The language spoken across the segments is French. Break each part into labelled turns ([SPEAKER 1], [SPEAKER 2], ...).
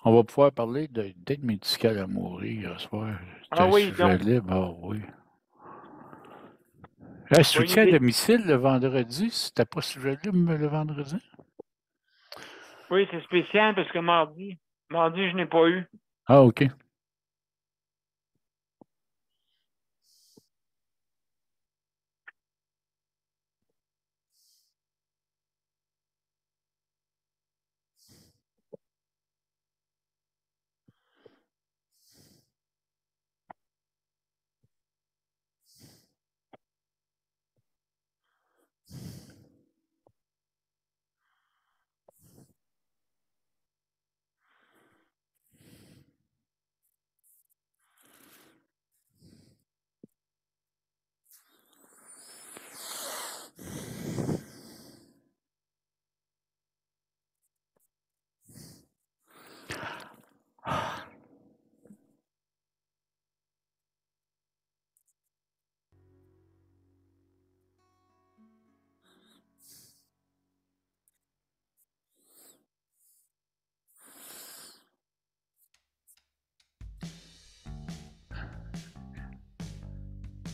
[SPEAKER 1] On va pouvoir parler d'aide médicale à mourir ce soir. C'est
[SPEAKER 2] Ah
[SPEAKER 1] un
[SPEAKER 2] oui,
[SPEAKER 1] sujet
[SPEAKER 2] donc,
[SPEAKER 1] libre, ah oui. Un
[SPEAKER 2] oui,
[SPEAKER 1] soutien à domicile le vendredi, c'était pas sujet libre le vendredi?
[SPEAKER 2] oui, c'est spécial parce que mardi, je n'ai pas eu.
[SPEAKER 1] Ah, OK.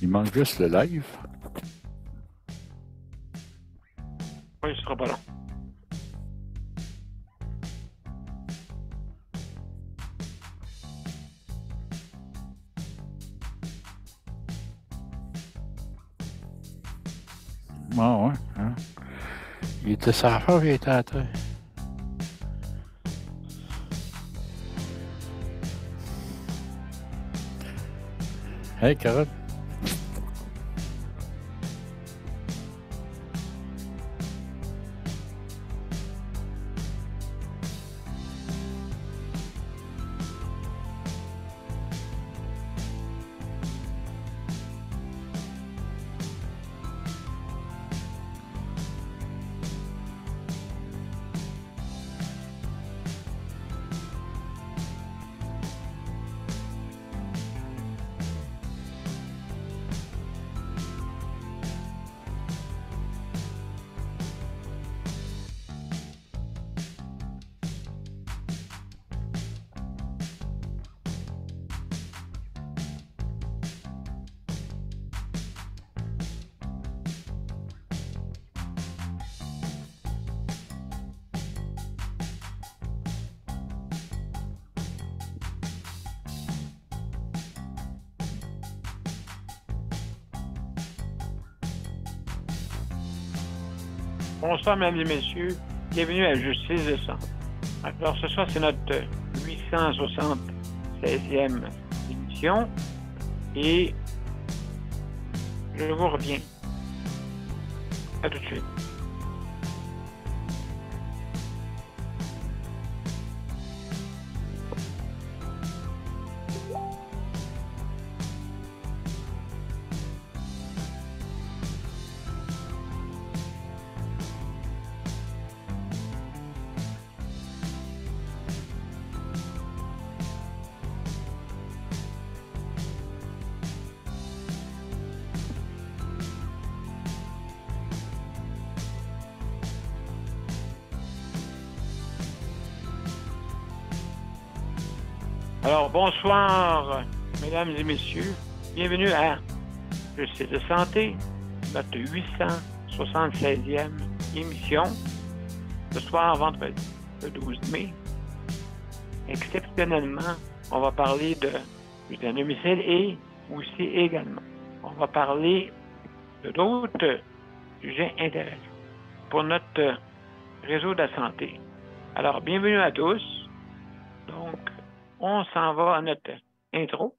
[SPEAKER 1] Il manque juste le live.
[SPEAKER 2] Oui, ce sera pas long.
[SPEAKER 1] Ah, ouais. Hein? Il était sur la fin, il était à terre. Hey, Carole.
[SPEAKER 2] Bonsoir, mesdames et messieurs. Bienvenue à Justice de sang. Alors, ce soir, c'est notre 876e émission. Et je vous reviens. À tout de suite. Alors, bonsoir, mesdames et messieurs. Bienvenue à Justice de santé, notre 876e émission. Ce soir, vendredi, le 12 mai. Exceptionnellement, on va parler de domicile et aussi également, on va parler de d'autres sujets intéressants pour notre réseau de la santé. Alors, bienvenue à tous. Donc, on s'en va à notre intro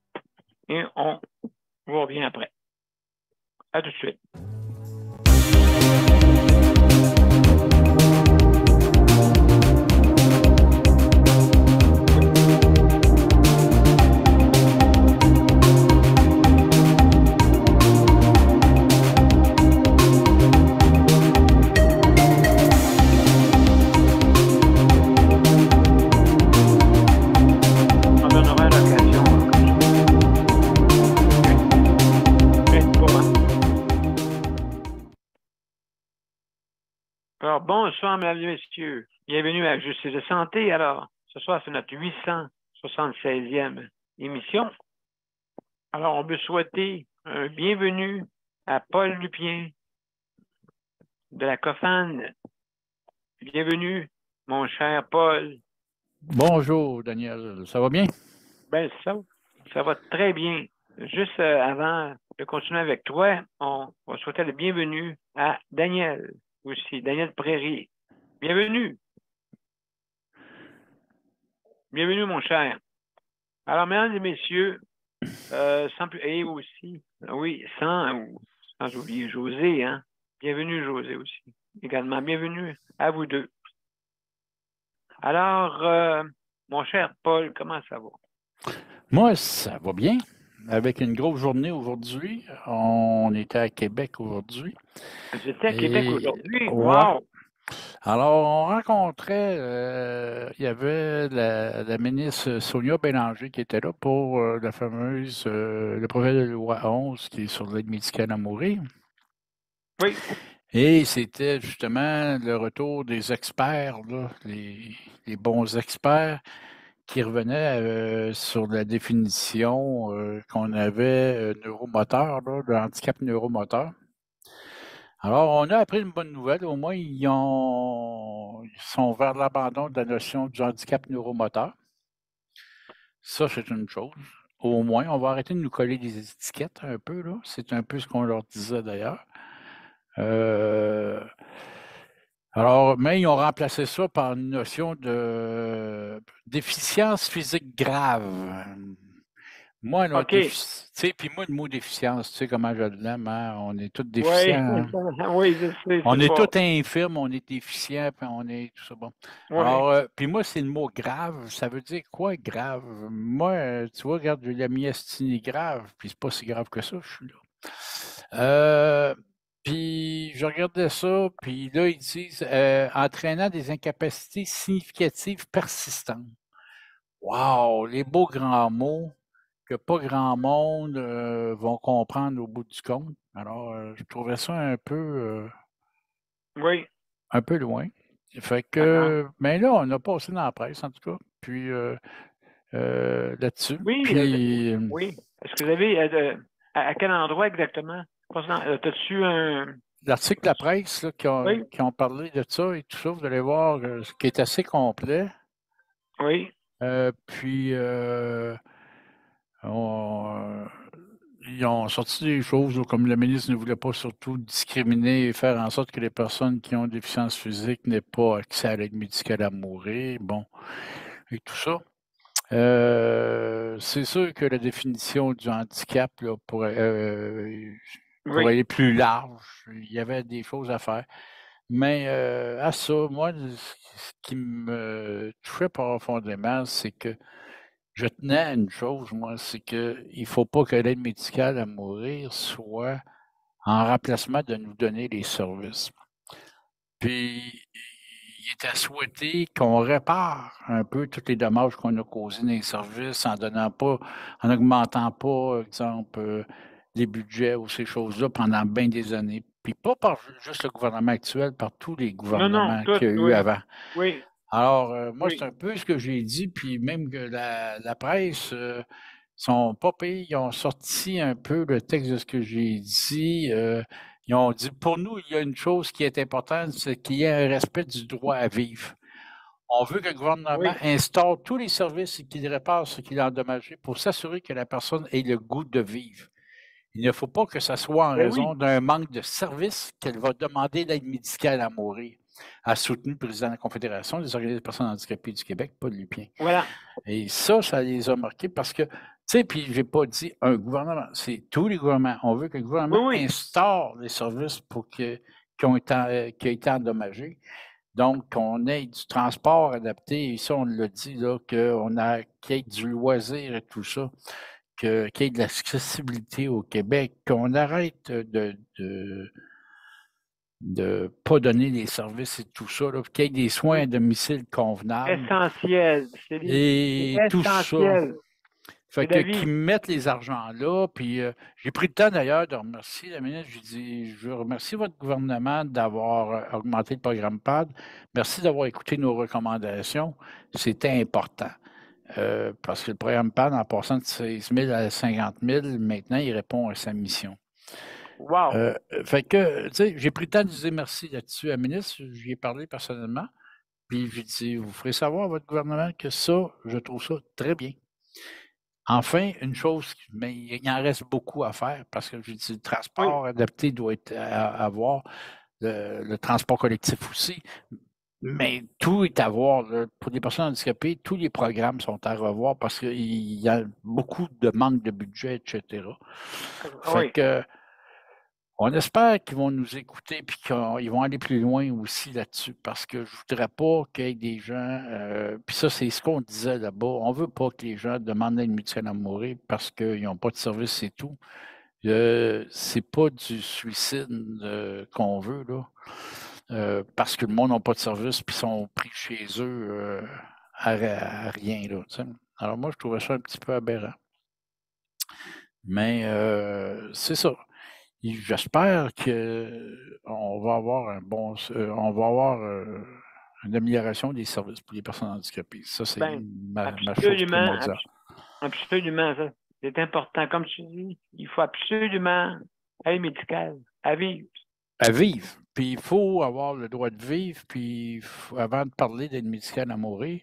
[SPEAKER 2] et on vous revient après. À tout de suite. On donnera l'occasion. Alors, bonsoir, mesdames et messieurs. Bienvenue à Justice de santé. Alors, Ce soir, c'est notre 876e émission. Alors, on veut souhaiter un bienvenue à Paul Lupien de la COFAN. Bienvenue, mon cher Paul.
[SPEAKER 1] Bonjour, Daniel. Ça va bien?
[SPEAKER 2] Ben, ça va très bien. Juste avant de continuer avec toi, on va souhaiter le bienvenue à Daniel aussi, Daniel Prairie. Bienvenue. Bienvenue, mon cher. Alors, mesdames et messieurs, et aussi, oui, sans oublier José, hein. Bienvenue, José aussi. Également, bienvenue à vous deux. Alors, mon cher Paul, comment ça va?
[SPEAKER 1] Moi, ça va bien. Avec une grosse journée aujourd'hui. On était à Québec aujourd'hui.
[SPEAKER 2] J'étais à Québec aujourd'hui.
[SPEAKER 1] Ouais.
[SPEAKER 2] Wow!
[SPEAKER 1] Alors, on rencontrait, il y avait la ministre Sonia Bélanger qui était là pour la fameuse, le projet de loi 11 qui est sur l'aide médicale à mourir.
[SPEAKER 2] Oui.
[SPEAKER 1] Et c'était justement le retour des experts, là, les bons experts qui revenaient sur la définition qu'on avait neuromoteur, là, de handicap neuromoteur. Alors, on a appris une bonne nouvelle. Au moins, ils sont vers l'abandon de la notion du handicap neuromoteur. Ça, c'est une chose. Au moins, on va arrêter de nous coller des étiquettes un peu, là. C'est un peu ce qu'on leur disait d'ailleurs. Alors, mais ils ont remplacé ça par une notion de déficience physique grave. Moi, là,
[SPEAKER 2] OK.
[SPEAKER 1] puis moi, le mot déficience, tu sais comment je l'aime, hein? On est tous
[SPEAKER 2] Oui,
[SPEAKER 1] déficients.
[SPEAKER 2] oui, je sais.
[SPEAKER 1] On est tous infirmes, on est déficients, puis on est tout ça. Bon.
[SPEAKER 2] Oui.
[SPEAKER 1] Alors, puis moi, c'est le mot grave. Ça veut dire quoi, grave? Moi, tu vois, regarde, j'ai la myasthénie grave, puis c'est pas si grave que ça, je suis là. Puis je regardais ça, puis là, ils disent entraînant des incapacités significatives persistantes. Wow, les beaux grands mots que pas grand monde vont comprendre au bout du compte. Alors, je trouvais ça
[SPEAKER 2] Oui.
[SPEAKER 1] un peu loin. Fait que, mais là, on a passé dans la presse, en tout cas, puis là-dessus.
[SPEAKER 2] Oui,
[SPEAKER 1] Puis,
[SPEAKER 2] oui. Est-ce que vous avez à quel endroit exactement? T'as-tu un.
[SPEAKER 1] l'article de la presse là,
[SPEAKER 2] Oui,
[SPEAKER 1] qui ont parlé de ça et tout ça, vous allez voir, ce qui est assez complet.
[SPEAKER 2] oui,
[SPEAKER 1] Puis, ils ont sorti des choses là, comme le ministre ne voulait pas surtout discriminer et faire en sorte que les personnes qui ont déficience physique n'aient pas accès à l'aide médicale à mourir, bon, et tout ça. C'est sûr que la définition du handicap là, pourrait
[SPEAKER 2] oui.
[SPEAKER 1] aller plus large. Il y avait des choses à faire. Mais à ça, moi, ce qui me touchait profondément, c'est que je tenais à une chose, moi, c'est qu'il ne faut pas que l'aide médicale à mourir soit en remplacement de nous donner les services. Puis, il est à souhaiter qu'on répare un peu tous les dommages qu'on a causés dans les services en donnant pas, en n'augmentant pas, exemple, les budgets ou ces choses-là pendant bien des années. Puis pas par juste le gouvernement actuel, par tous les
[SPEAKER 2] Non, non,
[SPEAKER 1] gouvernements
[SPEAKER 2] tout,
[SPEAKER 1] qu'il y a eu
[SPEAKER 2] oui.
[SPEAKER 1] avant.
[SPEAKER 2] Oui,
[SPEAKER 1] Alors, moi, c'est
[SPEAKER 2] oui.
[SPEAKER 1] un peu ce que j'ai dit, puis même que la presse sont pas pires, ils ont sorti un peu le texte de ce que j'ai dit. Ils ont dit, pour nous, il y a une chose qui est importante, c'est qu'il y ait un respect du droit à vivre. On veut que le gouvernement
[SPEAKER 2] Oui,
[SPEAKER 1] instaure tous les services et qu'il répare ce qu'il a endommagé pour s'assurer que la personne ait le goût de vivre. Il ne faut pas que ce soit en
[SPEAKER 2] ben
[SPEAKER 1] raison
[SPEAKER 2] oui.
[SPEAKER 1] d'un manque de services qu'elle va demander l'aide médicale à mourir, a soutenu le président de la Confédération des organismes des personnes handicapées du Québec, Paul Lupien.
[SPEAKER 2] Voilà.
[SPEAKER 1] Et ça les a marqués parce que, tu sais, puis j'ai pas dit un gouvernement, c'est tous les gouvernements. On veut que le
[SPEAKER 2] Oui,
[SPEAKER 1] gouvernement
[SPEAKER 2] oui.
[SPEAKER 1] instaure les services qui ont été endommagés. Donc, qu'on ait du transport adapté, et ça, on l'a dit, là, qu'il y ait du loisir et tout ça, qu'il y ait de l'accessibilité au Québec, qu'on arrête de pas donner les services et tout ça, là, qu'il y ait des soins à
[SPEAKER 2] Oui.
[SPEAKER 1] domicile convenables
[SPEAKER 2] Essentiel. C'est
[SPEAKER 1] et tout ça.
[SPEAKER 2] essentiel.
[SPEAKER 1] Fait que qu'ils mettent les argents là, puis j'ai pris le temps d'ailleurs de remercier la ministre. J'ai dit, je remercie votre gouvernement d'avoir augmenté le programme PAD. Merci d'avoir écouté nos recommandations. C'était important. Parce que le programme PAD, en passant de 16 000 à 50 000, maintenant, il répond à sa mission.
[SPEAKER 2] Wow!
[SPEAKER 1] Fait que, tu sais, j'ai pris le temps de dire merci là-dessus à la ministre. J'y ai parlé personnellement. Puis j'ai dit, vous ferez savoir à votre gouvernement que ça, je trouve ça très bien. Enfin, une chose, mais il en reste beaucoup à faire parce que je dis, le transport adapté doit être avoir, le transport collectif aussi. Mais tout est à voir. Là. Pour les personnes handicapées, tous les programmes sont à revoir parce qu'il y a beaucoup de manque de budget, etc. Fait que on espère qu'ils vont nous écouter et qu'ils vont aller plus loin aussi là-dessus parce que je ne voudrais pas qu'il y ait des gens. Puis ça, c'est ce qu'on disait là-bas. On ne veut pas que les gens demandent une mutuelle à mourir parce qu'ils n'ont pas de service et tout. C'est pas du suicide qu'on veut, là. Parce que le monde n'a pas de service puis sont pris chez eux à rien, là. T'sais. Alors moi, je trouvais ça un petit peu aberrant. Mais c'est ça. J'espère qu'on va avoir on va avoir une amélioration des services pour les personnes handicapées. Ça, c'est ma chose primordiale.
[SPEAKER 2] Absolument, ça. C'est important. Comme tu dis, il faut absolument aide médicale à vivre.
[SPEAKER 1] À vivre. Puis il faut avoir le droit de vivre, puis avant de parler d'aide médicale à mourir,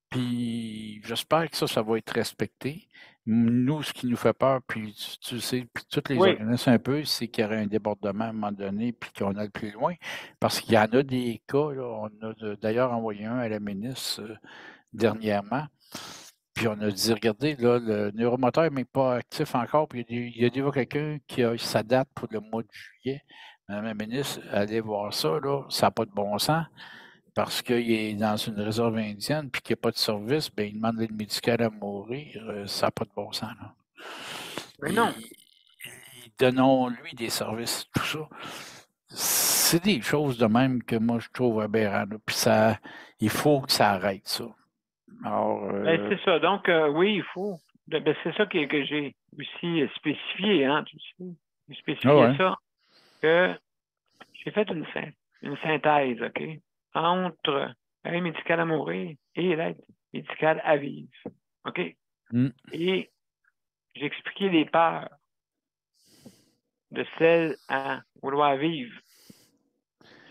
[SPEAKER 1] puis j'espère que ça va être respecté. Nous, ce qui nous fait peur, puis tu sais, puis tous les organismes un peu, c'est qu'il y aurait un débordement à un moment donné, puis qu'on aille plus loin. Parce qu'il y en a des cas, là, on a d'ailleurs envoyé un à la ministre dernièrement. Puis on a dit, regardez, là, le neuromoteur n'est pas actif encore, puis il y a déjà quelqu'un qui a sa date pour le mois de juillet. Madame la ministre, allez voir ça, là, ça n'a pas de bon sens parce qu'il est dans une réserve indienne puis qu'il n'y a pas de service, bien, il demande l'aide médicale à mourir. Ça n'a pas de bon sens. Là.
[SPEAKER 2] Mais non.
[SPEAKER 1] Donnons-lui des services, tout ça. C'est des choses de même que moi, je trouve aberrant. Puis ça, il faut que ça arrête, ça. Alors,
[SPEAKER 2] c'est ça. Donc, oui, il faut. C'est ça que j'ai aussi spécifié, hein, tu sais. J'ai spécifié ça, que j'ai fait une synthèse, OK, entre l'aide médicale à mourir et l'aide médicale à vivre. OK? Et j'ai expliqué les peurs de celle à vouloir vivre.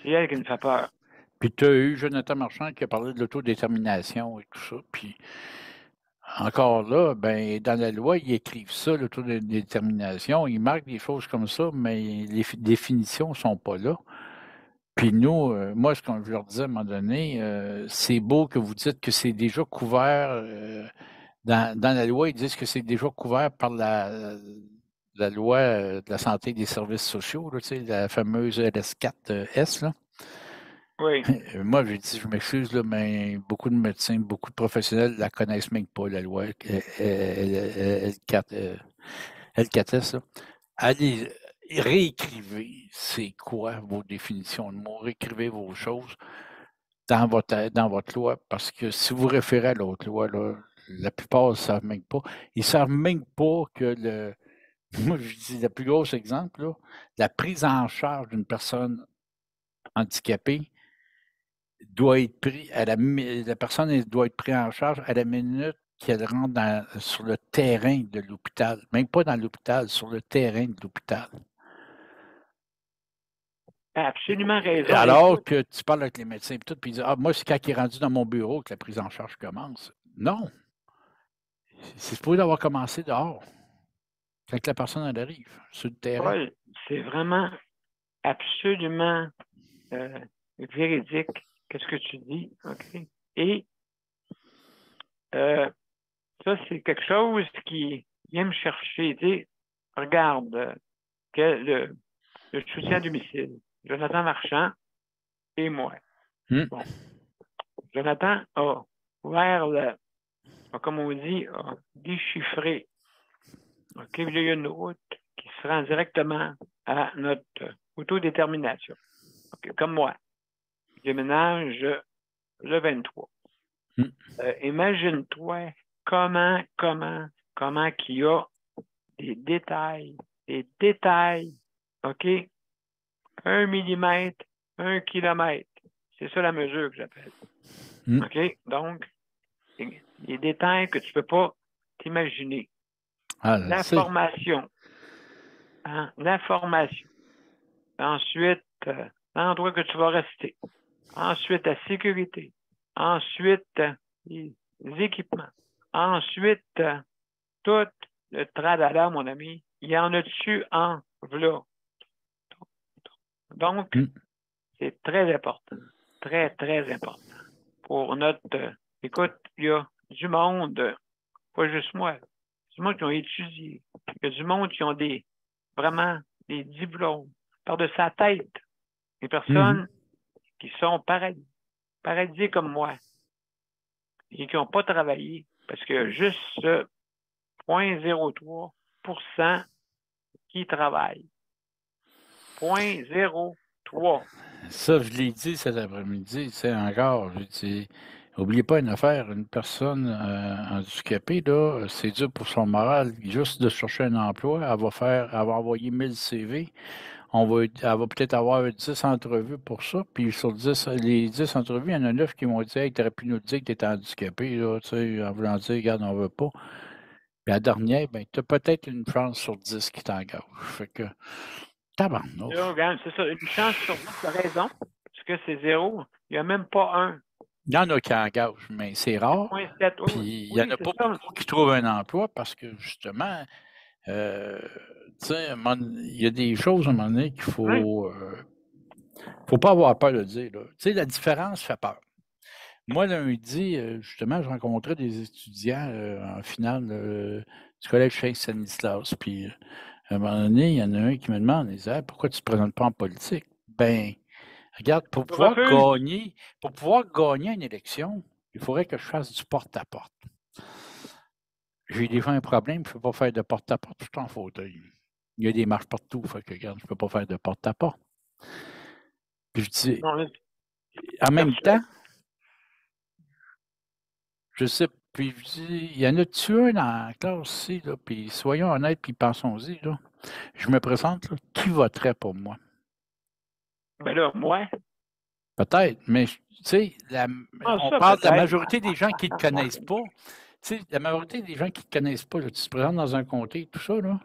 [SPEAKER 2] C'est elle qui nous fait peur.
[SPEAKER 1] Puis tu as eu Jonathan Marchand qui a parlé de l'autodétermination et tout ça. Puis encore là, ben, dans la loi, ils écrivent ça, l'autodétermination. Ils marquent des choses comme ça, mais les définitions ne sont pas là. Puis nous, moi, ce que je leur disais à un moment donné, c'est beau que vous dites que c'est déjà couvert. Dans la loi, ils disent que c'est déjà couvert par la loi de la santé et des services sociaux, là, tu sais, la fameuse LS4S. Là.
[SPEAKER 2] Oui.
[SPEAKER 1] Moi, j'ai dit, je m'excuse, là, mais beaucoup de médecins, beaucoup de professionnels ne la connaissent même pas, la loi L4S. Là. Allez, réécrivez c'est quoi vos définitions de mots, réécrivez vos choses dans votre loi, parce que si vous référez à l'autre loi, là, la plupart ne savent même pas. Ils ne savent même pas que moi, je dis le plus gros exemple, là, la prise en charge d'une personne handicapée doit être pris la personne doit être prise en charge à la minute qu'elle rentre sur le terrain de l'hôpital. Même pas dans l'hôpital, sur le terrain de l'hôpital.
[SPEAKER 2] Absolument raison.
[SPEAKER 1] Alors que tu parles avec les médecins et tout, puis ils disent, moi, c'est quand il est rendu dans mon bureau que la prise en charge commence. Non. C'est supposé avoir commencé dehors. Quand la personne elle arrive, sur le terrain.
[SPEAKER 2] Paul, c'est vraiment absolument véridique. Qu'est-ce que tu dis? OK. Et ça, c'est quelque chose qui vient me chercher. Tu sais, regarde, le soutien à domicile. Jonathan Marchand et moi. Bon. Jonathan a ouvert comme on dit, a déchiffré. OK, il y a une route qui se rend directement à notre autodétermination. OK, comme moi. Je déménage le 23. Imagine-toi comment comment qu'il y a des détails, OK? 1 millimètre, 1 kilomètre. C'est ça la mesure que j'appelle. OK? Donc, des détails que tu ne peux pas t'imaginer. L'information. Hein? L'information. Ensuite, l'endroit que tu vas rester. Ensuite, la sécurité. Ensuite, les équipements. Ensuite, tout le tralala, mon ami. Il y en a dessus en v'là. Donc, c'est très important. Très, très important. Pour notre... écoute, il y a du monde, pas juste moi, du monde qui ont étudié. Il y a du monde qui ont vraiment des diplômes par-dessus sa tête. Des personnes qui sont paralysées comme moi et qui n'ont pas travaillé parce que juste 0,03% qui travaillent. 0,03.
[SPEAKER 1] Ça, je l'ai dit cet après-midi, c'est encore, je dis, n'oubliez pas une affaire, une personne handicapée, là, c'est dur pour son moral, juste de chercher un emploi, elle va envoyer 1000 CV, elle va peut-être avoir 10 entrevues pour ça, puis sur les 10 entrevues, il y en a 9 qui m'ont dit, hey, tu aurais pu nous dire que tu étais handicapé, là, tu sais, en voulant dire, regarde, on veut pas. Puis la dernière, ben, tu as peut-être une chance sur 10 qui t'engage. Fait que,
[SPEAKER 2] c'est ça, une chance sur 10, tu as raison, parce que c'est 0. Il n'y a même pas 1.
[SPEAKER 1] Il y en a qui engagent, mais c'est rare. Puis il n'y en a pas beaucoup qui trouvent un emploi parce que justement, tu sais, il y a des choses à un moment donné qu'il faut pas avoir peur de dire. Tu sais, la différence fait peur. Moi, lundi, justement, je rencontrais des étudiants en finale du collège Saint-Stanislas. Puis à un moment donné, il y en a un qui me demande, il disait, pourquoi tu ne te présentes pas en politique? Ben, regarde, pour pouvoir gagner une élection, il faudrait que je fasse du porte-à-porte. J'ai des fois un problème, je ne peux pas faire de porte-à-porte, je suis en fauteuil. Il y a des marches partout, fait que regarde, je ne peux pas faire de porte-à-porte. Puis je dis, en même temps, je sais, puis je dis, il y en a-tu un dans la classe ici, là, puis soyons honnêtes, puis pensons-y, là. Je me présente, là, qui voterait pour moi?
[SPEAKER 2] Ben là, moi.
[SPEAKER 1] Peut-être, mais tu sais, on parle de la majorité des gens qui ne te connaissent pas. Tu sais, la majorité des gens qui ne te connaissent pas, là, tu te présentes dans un comté, tout ça, là.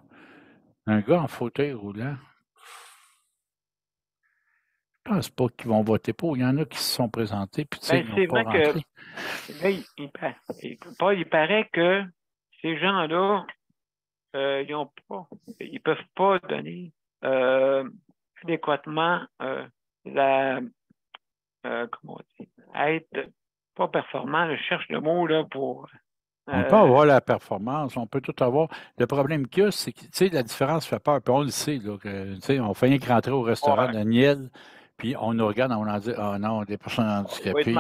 [SPEAKER 1] Un gars en fauteuil roulant. Je ne pense pas qu'ils vont voter pour. Il y en a qui se sont présentés, puis tu sais, ils n'ont pas rentré.
[SPEAKER 2] Là, il paraît que ces gens-là, ils ne peuvent pas donner adéquatement comment on dit, être pas performant. Je cherche le mot là pour.
[SPEAKER 1] On peut avoir la performance, on peut tout avoir. Le problème qu'il y a, c'est que, tu sais, la différence fait peur. Puis on le sait, là, que, tu sais, on fait rien que rentrer au restaurant Daniel, puis on nous regarde, on en dit, ah non, des personnes handicapées,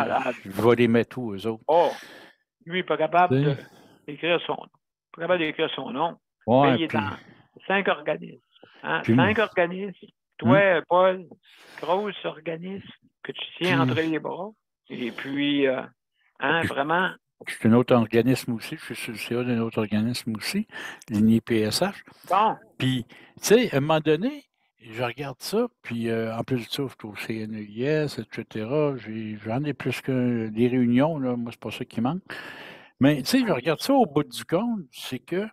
[SPEAKER 1] je vais les mettre où, eux autres?
[SPEAKER 2] Oh, lui, il n'est pas capable d'écrire son nom. Pas capable d'écrire son nom. Ouais, mais il est dans 5 organismes. Hein? 5 organismes. Toi, Paul, gros organisme que tu tiens entre les bras. Et puis, vraiment.
[SPEAKER 1] Je suis un autre organisme aussi, je suis sur le CA d'un autre organisme aussi, l'INI-PSH.
[SPEAKER 2] Bon.
[SPEAKER 1] Puis, tu sais, à un moment donné, je regarde ça, puis en plus de ça, je suis au CNEIS, etc. J'en ai plus que des réunions, là, moi, c'est pas ça qui manque. Mais, tu sais, je regarde ça au bout du compte, c'est que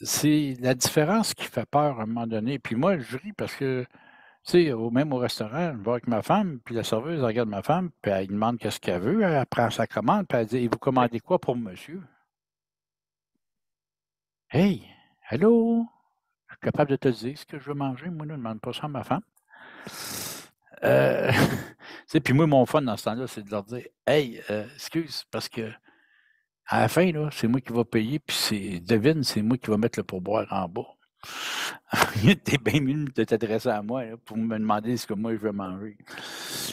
[SPEAKER 1] c'est la différence qui fait peur à un moment donné. Puis moi, je ris parce que, tu sais, même au restaurant, je vais avec ma femme, puis la serveuse regarde ma femme, puis elle demande qu'est-ce qu'elle veut, elle prend sa commande, puis elle dit, et vous commandez quoi pour monsieur? Hey, allô? Je suis capable de te dire ce que je veux manger. Moi, ne demande pas ça à ma femme. Puis moi, mon fun dans ce temps-là, c'est de leur dire, hey, excuse, parce que à la fin, là, c'est moi qui vais payer, puis devine, c'est moi qui vais mettre le pourboire en bas. T'es bien mieux de t'adresser à moi là, pour me demander ce que moi je veux manger.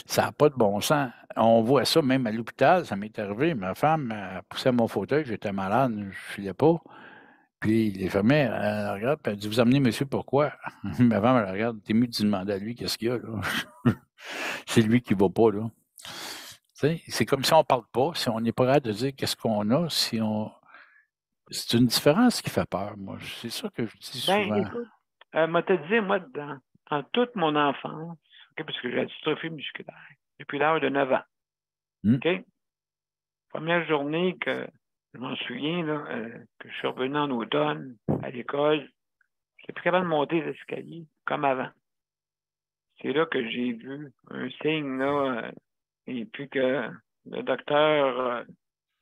[SPEAKER 1] Ça n'a pas de bon sens. On voit ça même à l'hôpital, ça m'est arrivé. Ma femme poussait mon fauteuil, j'étais malade, je ne filais pas. Puis les infirmières, elle regarde, puis elle dit, vous amenez monsieur pourquoi? Ma femme, elle regarde, t'es mieux de demander à lui qu'est-ce qu'il y a, là. C'est lui qui ne va pas, là. C'est comme si on ne parle pas, si on n'est pas capable de dire qu'est-ce qu'on a, si on. C'est une différence qui fait peur, moi. C'est ça que je dis
[SPEAKER 2] Ben,
[SPEAKER 1] souvent.
[SPEAKER 2] écoute, moi, te dire, moi, dans toute mon enfance, OK, parce que j'ai la dystrophie musculaire depuis l'âge de 9 ans.
[SPEAKER 1] Hmm.
[SPEAKER 2] OK? Première journée que je m'en souviens, là, que je suis revenu en automne à l'école, je n'étais plus capable de monter les escaliers comme avant. C'est là que j'ai vu un signe, là, et puis que le docteur,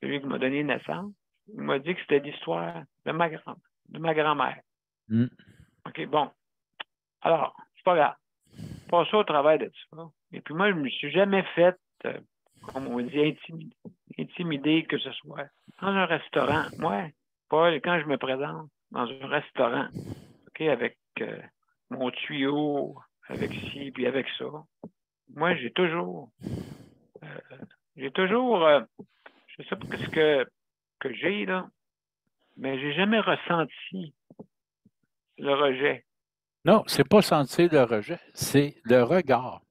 [SPEAKER 2] celui qui m'a donné naissance, il m'a dit que c'était l'histoire de ma grand-mère.
[SPEAKER 1] Hmm.
[SPEAKER 2] OK, bon. Alors, c'est pas grave. Passé au travail de ça. Et puis moi, je ne me suis jamais fait, comme on dit, intimider que ce soit dans un restaurant. Moi, Paul, quand je me présente dans un restaurant, OK, avec mon tuyau, avec ci, puis avec ça, moi, je sais pas ce que j'ai, là, mais j'ai jamais ressenti le rejet.
[SPEAKER 1] Non, c'est pas sentir le rejet, c'est le regard.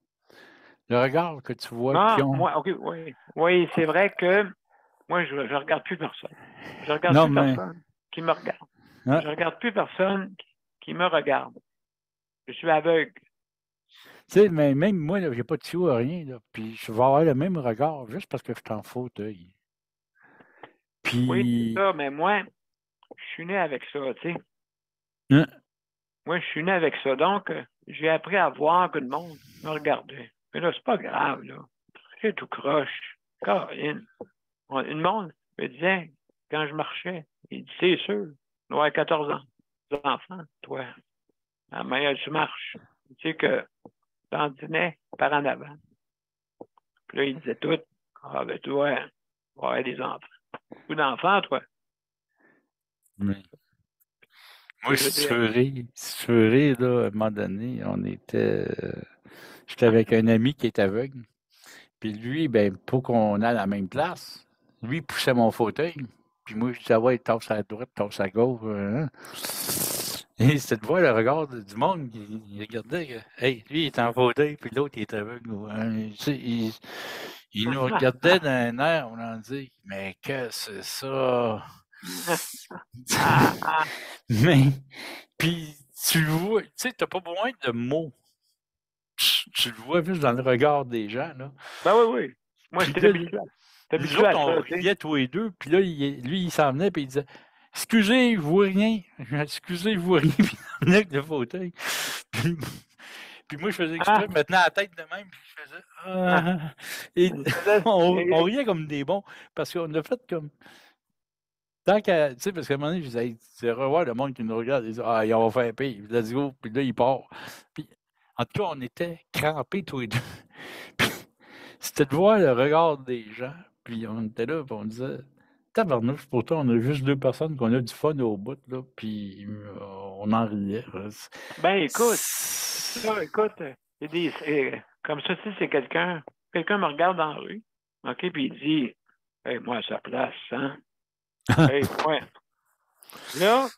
[SPEAKER 1] Le regard que tu vois qu'ils
[SPEAKER 2] Ah,
[SPEAKER 1] ont.
[SPEAKER 2] moi, OK, oui. Oui, c'est vrai que moi, je ne regarde plus personne. Je regarde
[SPEAKER 1] Non,
[SPEAKER 2] plus
[SPEAKER 1] mais.
[SPEAKER 2] personne qui me regarde.
[SPEAKER 1] Hein,
[SPEAKER 2] Je regarde plus personne qui me regarde. Je suis aveugle.
[SPEAKER 1] tu sais, mais même moi, là, j'ai pas de tuyau, rien, là, puis je vais avoir le même regard juste parce que je suis en fauteuil.
[SPEAKER 2] Oui, c'est
[SPEAKER 1] Puis,
[SPEAKER 2] ça, mais moi, je suis né avec ça, tu sais.
[SPEAKER 1] hein,
[SPEAKER 2] Moi, je suis né avec ça. Donc, j'ai appris à voir que le monde me regardait. Mais là, c'est pas grave, là. C'est tout croche. Caroline. Le monde me disait, quand je marchais, il dit, c'est sûr, tu dois avoir 14 ans. Des enfants, toi. La manière tu marches. Tu sais que t'en dînais par en avant. Puis là, il disait tout. Ah, ben, toi, tu vas avoir des enfants. Beaucoup d'enfants, toi.
[SPEAKER 1] mais moi,
[SPEAKER 2] Que je veux
[SPEAKER 1] si tu
[SPEAKER 2] dire.
[SPEAKER 1] veux rire, si tu veux rire, là, à un moment donné, j'étais avec un ami qui est aveugle, puis lui, ben, pour qu'on aille à la même place, lui, il poussait mon fauteuil, puis moi, je disais, ouais, tasse à droite, tasse à gauche, hein. Et c'était de voir le regard du monde, il regardait, hey, lui, il est en fauteuil, puis l'autre, il est aveugle, ouais. Tu sais, il nous regardait d'un air, on en dit, mais qu'est-ce que c'est ça? Mais, puis, tu le vois, tu sais, t'as pas besoin de mots. Tu le vois juste dans le regard des gens, là.
[SPEAKER 2] Ben oui, oui. Moi,
[SPEAKER 1] Puis
[SPEAKER 2] j'étais
[SPEAKER 1] là,
[SPEAKER 2] habitué. J'étais
[SPEAKER 1] nous
[SPEAKER 2] habitué
[SPEAKER 1] autres,
[SPEAKER 2] à
[SPEAKER 1] on
[SPEAKER 2] ça, tu sais.
[SPEAKER 1] riait tous les deux. Puis là, lui, il s'en venait, puis il disait excusez, je vois rien. Excusez, je vois rien. Puis il venait avec le fauteuil. Puis, puis moi, je faisais exprès,
[SPEAKER 2] Ah,
[SPEAKER 1] je me tenais la tête de même, puis je faisais
[SPEAKER 2] ah.
[SPEAKER 1] ah. Et
[SPEAKER 2] Il faisait-
[SPEAKER 1] on riait comme des bons, parce qu'on a fait comme. Tant qu'à. Tu sais, parce qu'à un moment donné, je disais, hey, tu vas revoir le monde qui nous regarde, ils disent ah, ils vont faire pire. Let's go. Puis là, il part. Puis, en tout cas, on était crampés tous les deux. Puis, c'était de voir le regard des gens. Puis on était là, puis on disait, tabarnouche, pourtant, on a juste deux personnes qu'on a du fun au bout, là, puis on en riait.
[SPEAKER 2] Ben, écoute,
[SPEAKER 1] C'est-
[SPEAKER 2] là, écoute, comme ça, si c'est quelqu'un me regarde dans la rue, OK, puis il dit, hey, moi, à sa place, hein? Hey, moi, là,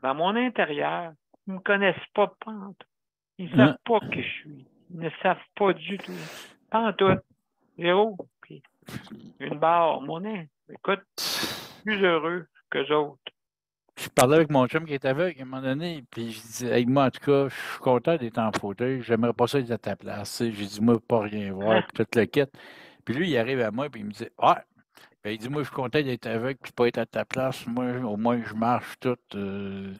[SPEAKER 2] dans mon intérieur, ils ne me connaissent pas pantoute. Ils ne savent
[SPEAKER 1] Hein?
[SPEAKER 2] pas qui je suis. Ils ne savent pas du tout. Pantoute. Zéro. Puis une barre. Écoute, plus heureux qu'eux autres.
[SPEAKER 1] Je parlais avec mon chum qui est aveugle à un moment donné, puis je disais, hey, moi, en tout cas, je suis content d'être en fauteuil, j'aimerais pas ça être à ta place. Tu sais. J'ai dit, moi, pas rien voir,
[SPEAKER 2] Hein?
[SPEAKER 1] puis tout le kit. Puis lui, il arrive à moi, puis il me dit, ouais. Ben, il dit, moi, je suis content d'être aveugle, puis pas être à ta place. Moi, au moins, je marche tout. Fait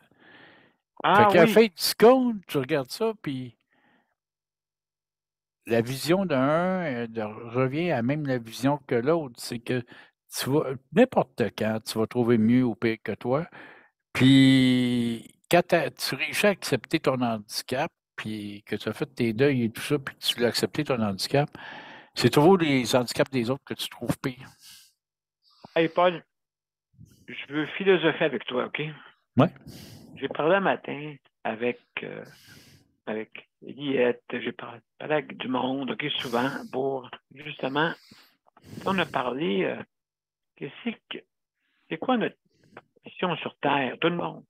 [SPEAKER 2] Ah
[SPEAKER 1] qu'à la
[SPEAKER 2] oui.
[SPEAKER 1] fin du compte, tu regardes ça, puis la vision d'un revient à même la vision que l'autre. C'est que tu vas, n'importe quand, tu vas trouver mieux ou pire que toi. Puis quand tu réussis à accepter ton handicap, puis que tu as fait tes deuils et tout ça, puis que tu l'as accepté ton handicap, c'est toujours les handicaps des autres que tu trouves pire.
[SPEAKER 2] Hey, Paul, je veux philosopher avec toi, OK?
[SPEAKER 1] Ouais.
[SPEAKER 2] J'ai parlé un matin avec Liette, j'ai parlé avec du monde, OK, souvent, pour justement, on a parlé, c'est quoi notre mission sur Terre, tout le monde.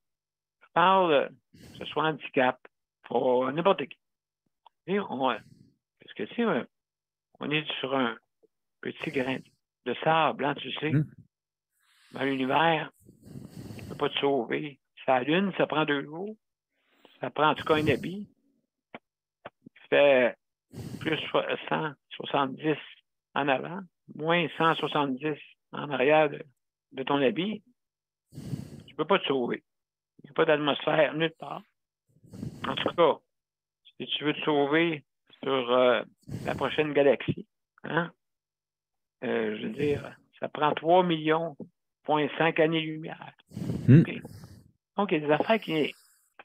[SPEAKER 2] Je parle, que ce soit handicap, pour n'importe qui. Et parce que, tu sais, on est sur un petit grain de sable, hein, tu sais.
[SPEAKER 1] Hum.
[SPEAKER 2] dans l'univers, tu ne peux pas te sauver. Sur la Lune, ça prend 2 jours. Ça prend en tout cas un habit. Tu fais plus 170 en avant, moins 170 en arrière de ton habit. Tu ne peux pas te sauver. Il n'y a pas d'atmosphère nulle part. En tout cas, si tu veux te sauver sur la prochaine galaxie, hein, je veux dire, ça prend 3 millions, 5 années-lumière. Okay? Donc, il y a des affaires qui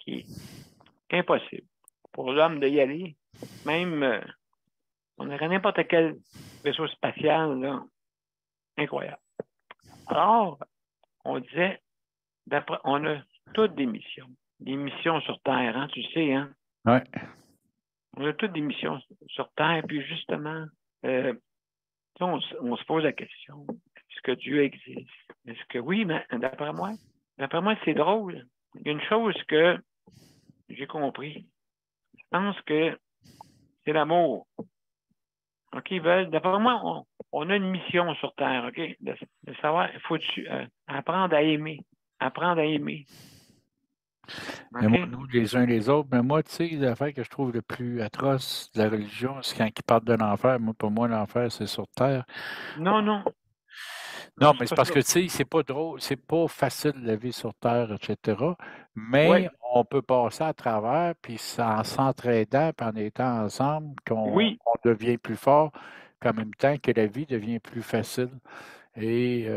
[SPEAKER 2] est impossible pour l'homme d'y aller. Même, on aurait n'importe quel vaisseau spatial, là, incroyable. Alors, on disait, on a toutes des missions. Des missions sur Terre, hein, tu sais, hein?
[SPEAKER 1] Oui.
[SPEAKER 2] On a toutes des missions sur Terre, puis justement, on se pose la question, est-ce que Dieu existe? Est-ce que oui, mais d'après moi, c'est drôle. Il y a une chose que j'ai compris. Je pense que c'est l'amour. OK, d'après moi, on a une mission sur Terre, OK? De savoir, il faut apprendre à aimer. Apprendre à aimer.
[SPEAKER 1] Mais moi,
[SPEAKER 2] OK?
[SPEAKER 1] nous, les uns les autres, mais moi, tu sais, l'affaire que je trouve le plus atroce de la religion, c'est quand ils parlent de l'enfer. Moi, pour moi, l'enfer, c'est sur Terre.
[SPEAKER 2] Non, non.
[SPEAKER 1] Non,
[SPEAKER 2] Non,
[SPEAKER 1] mais
[SPEAKER 2] c'est
[SPEAKER 1] c'est
[SPEAKER 2] pas
[SPEAKER 1] parce
[SPEAKER 2] ça.
[SPEAKER 1] que, tu sais, c'est pas drôle, c'est pas facile la vie sur Terre, etc. Mais
[SPEAKER 2] Oui.
[SPEAKER 1] on peut passer à travers, puis c'est en s'entraidant, puis en étant ensemble, qu'on
[SPEAKER 2] Oui.
[SPEAKER 1] devient plus fort, puis en même temps que la vie devient plus facile. Et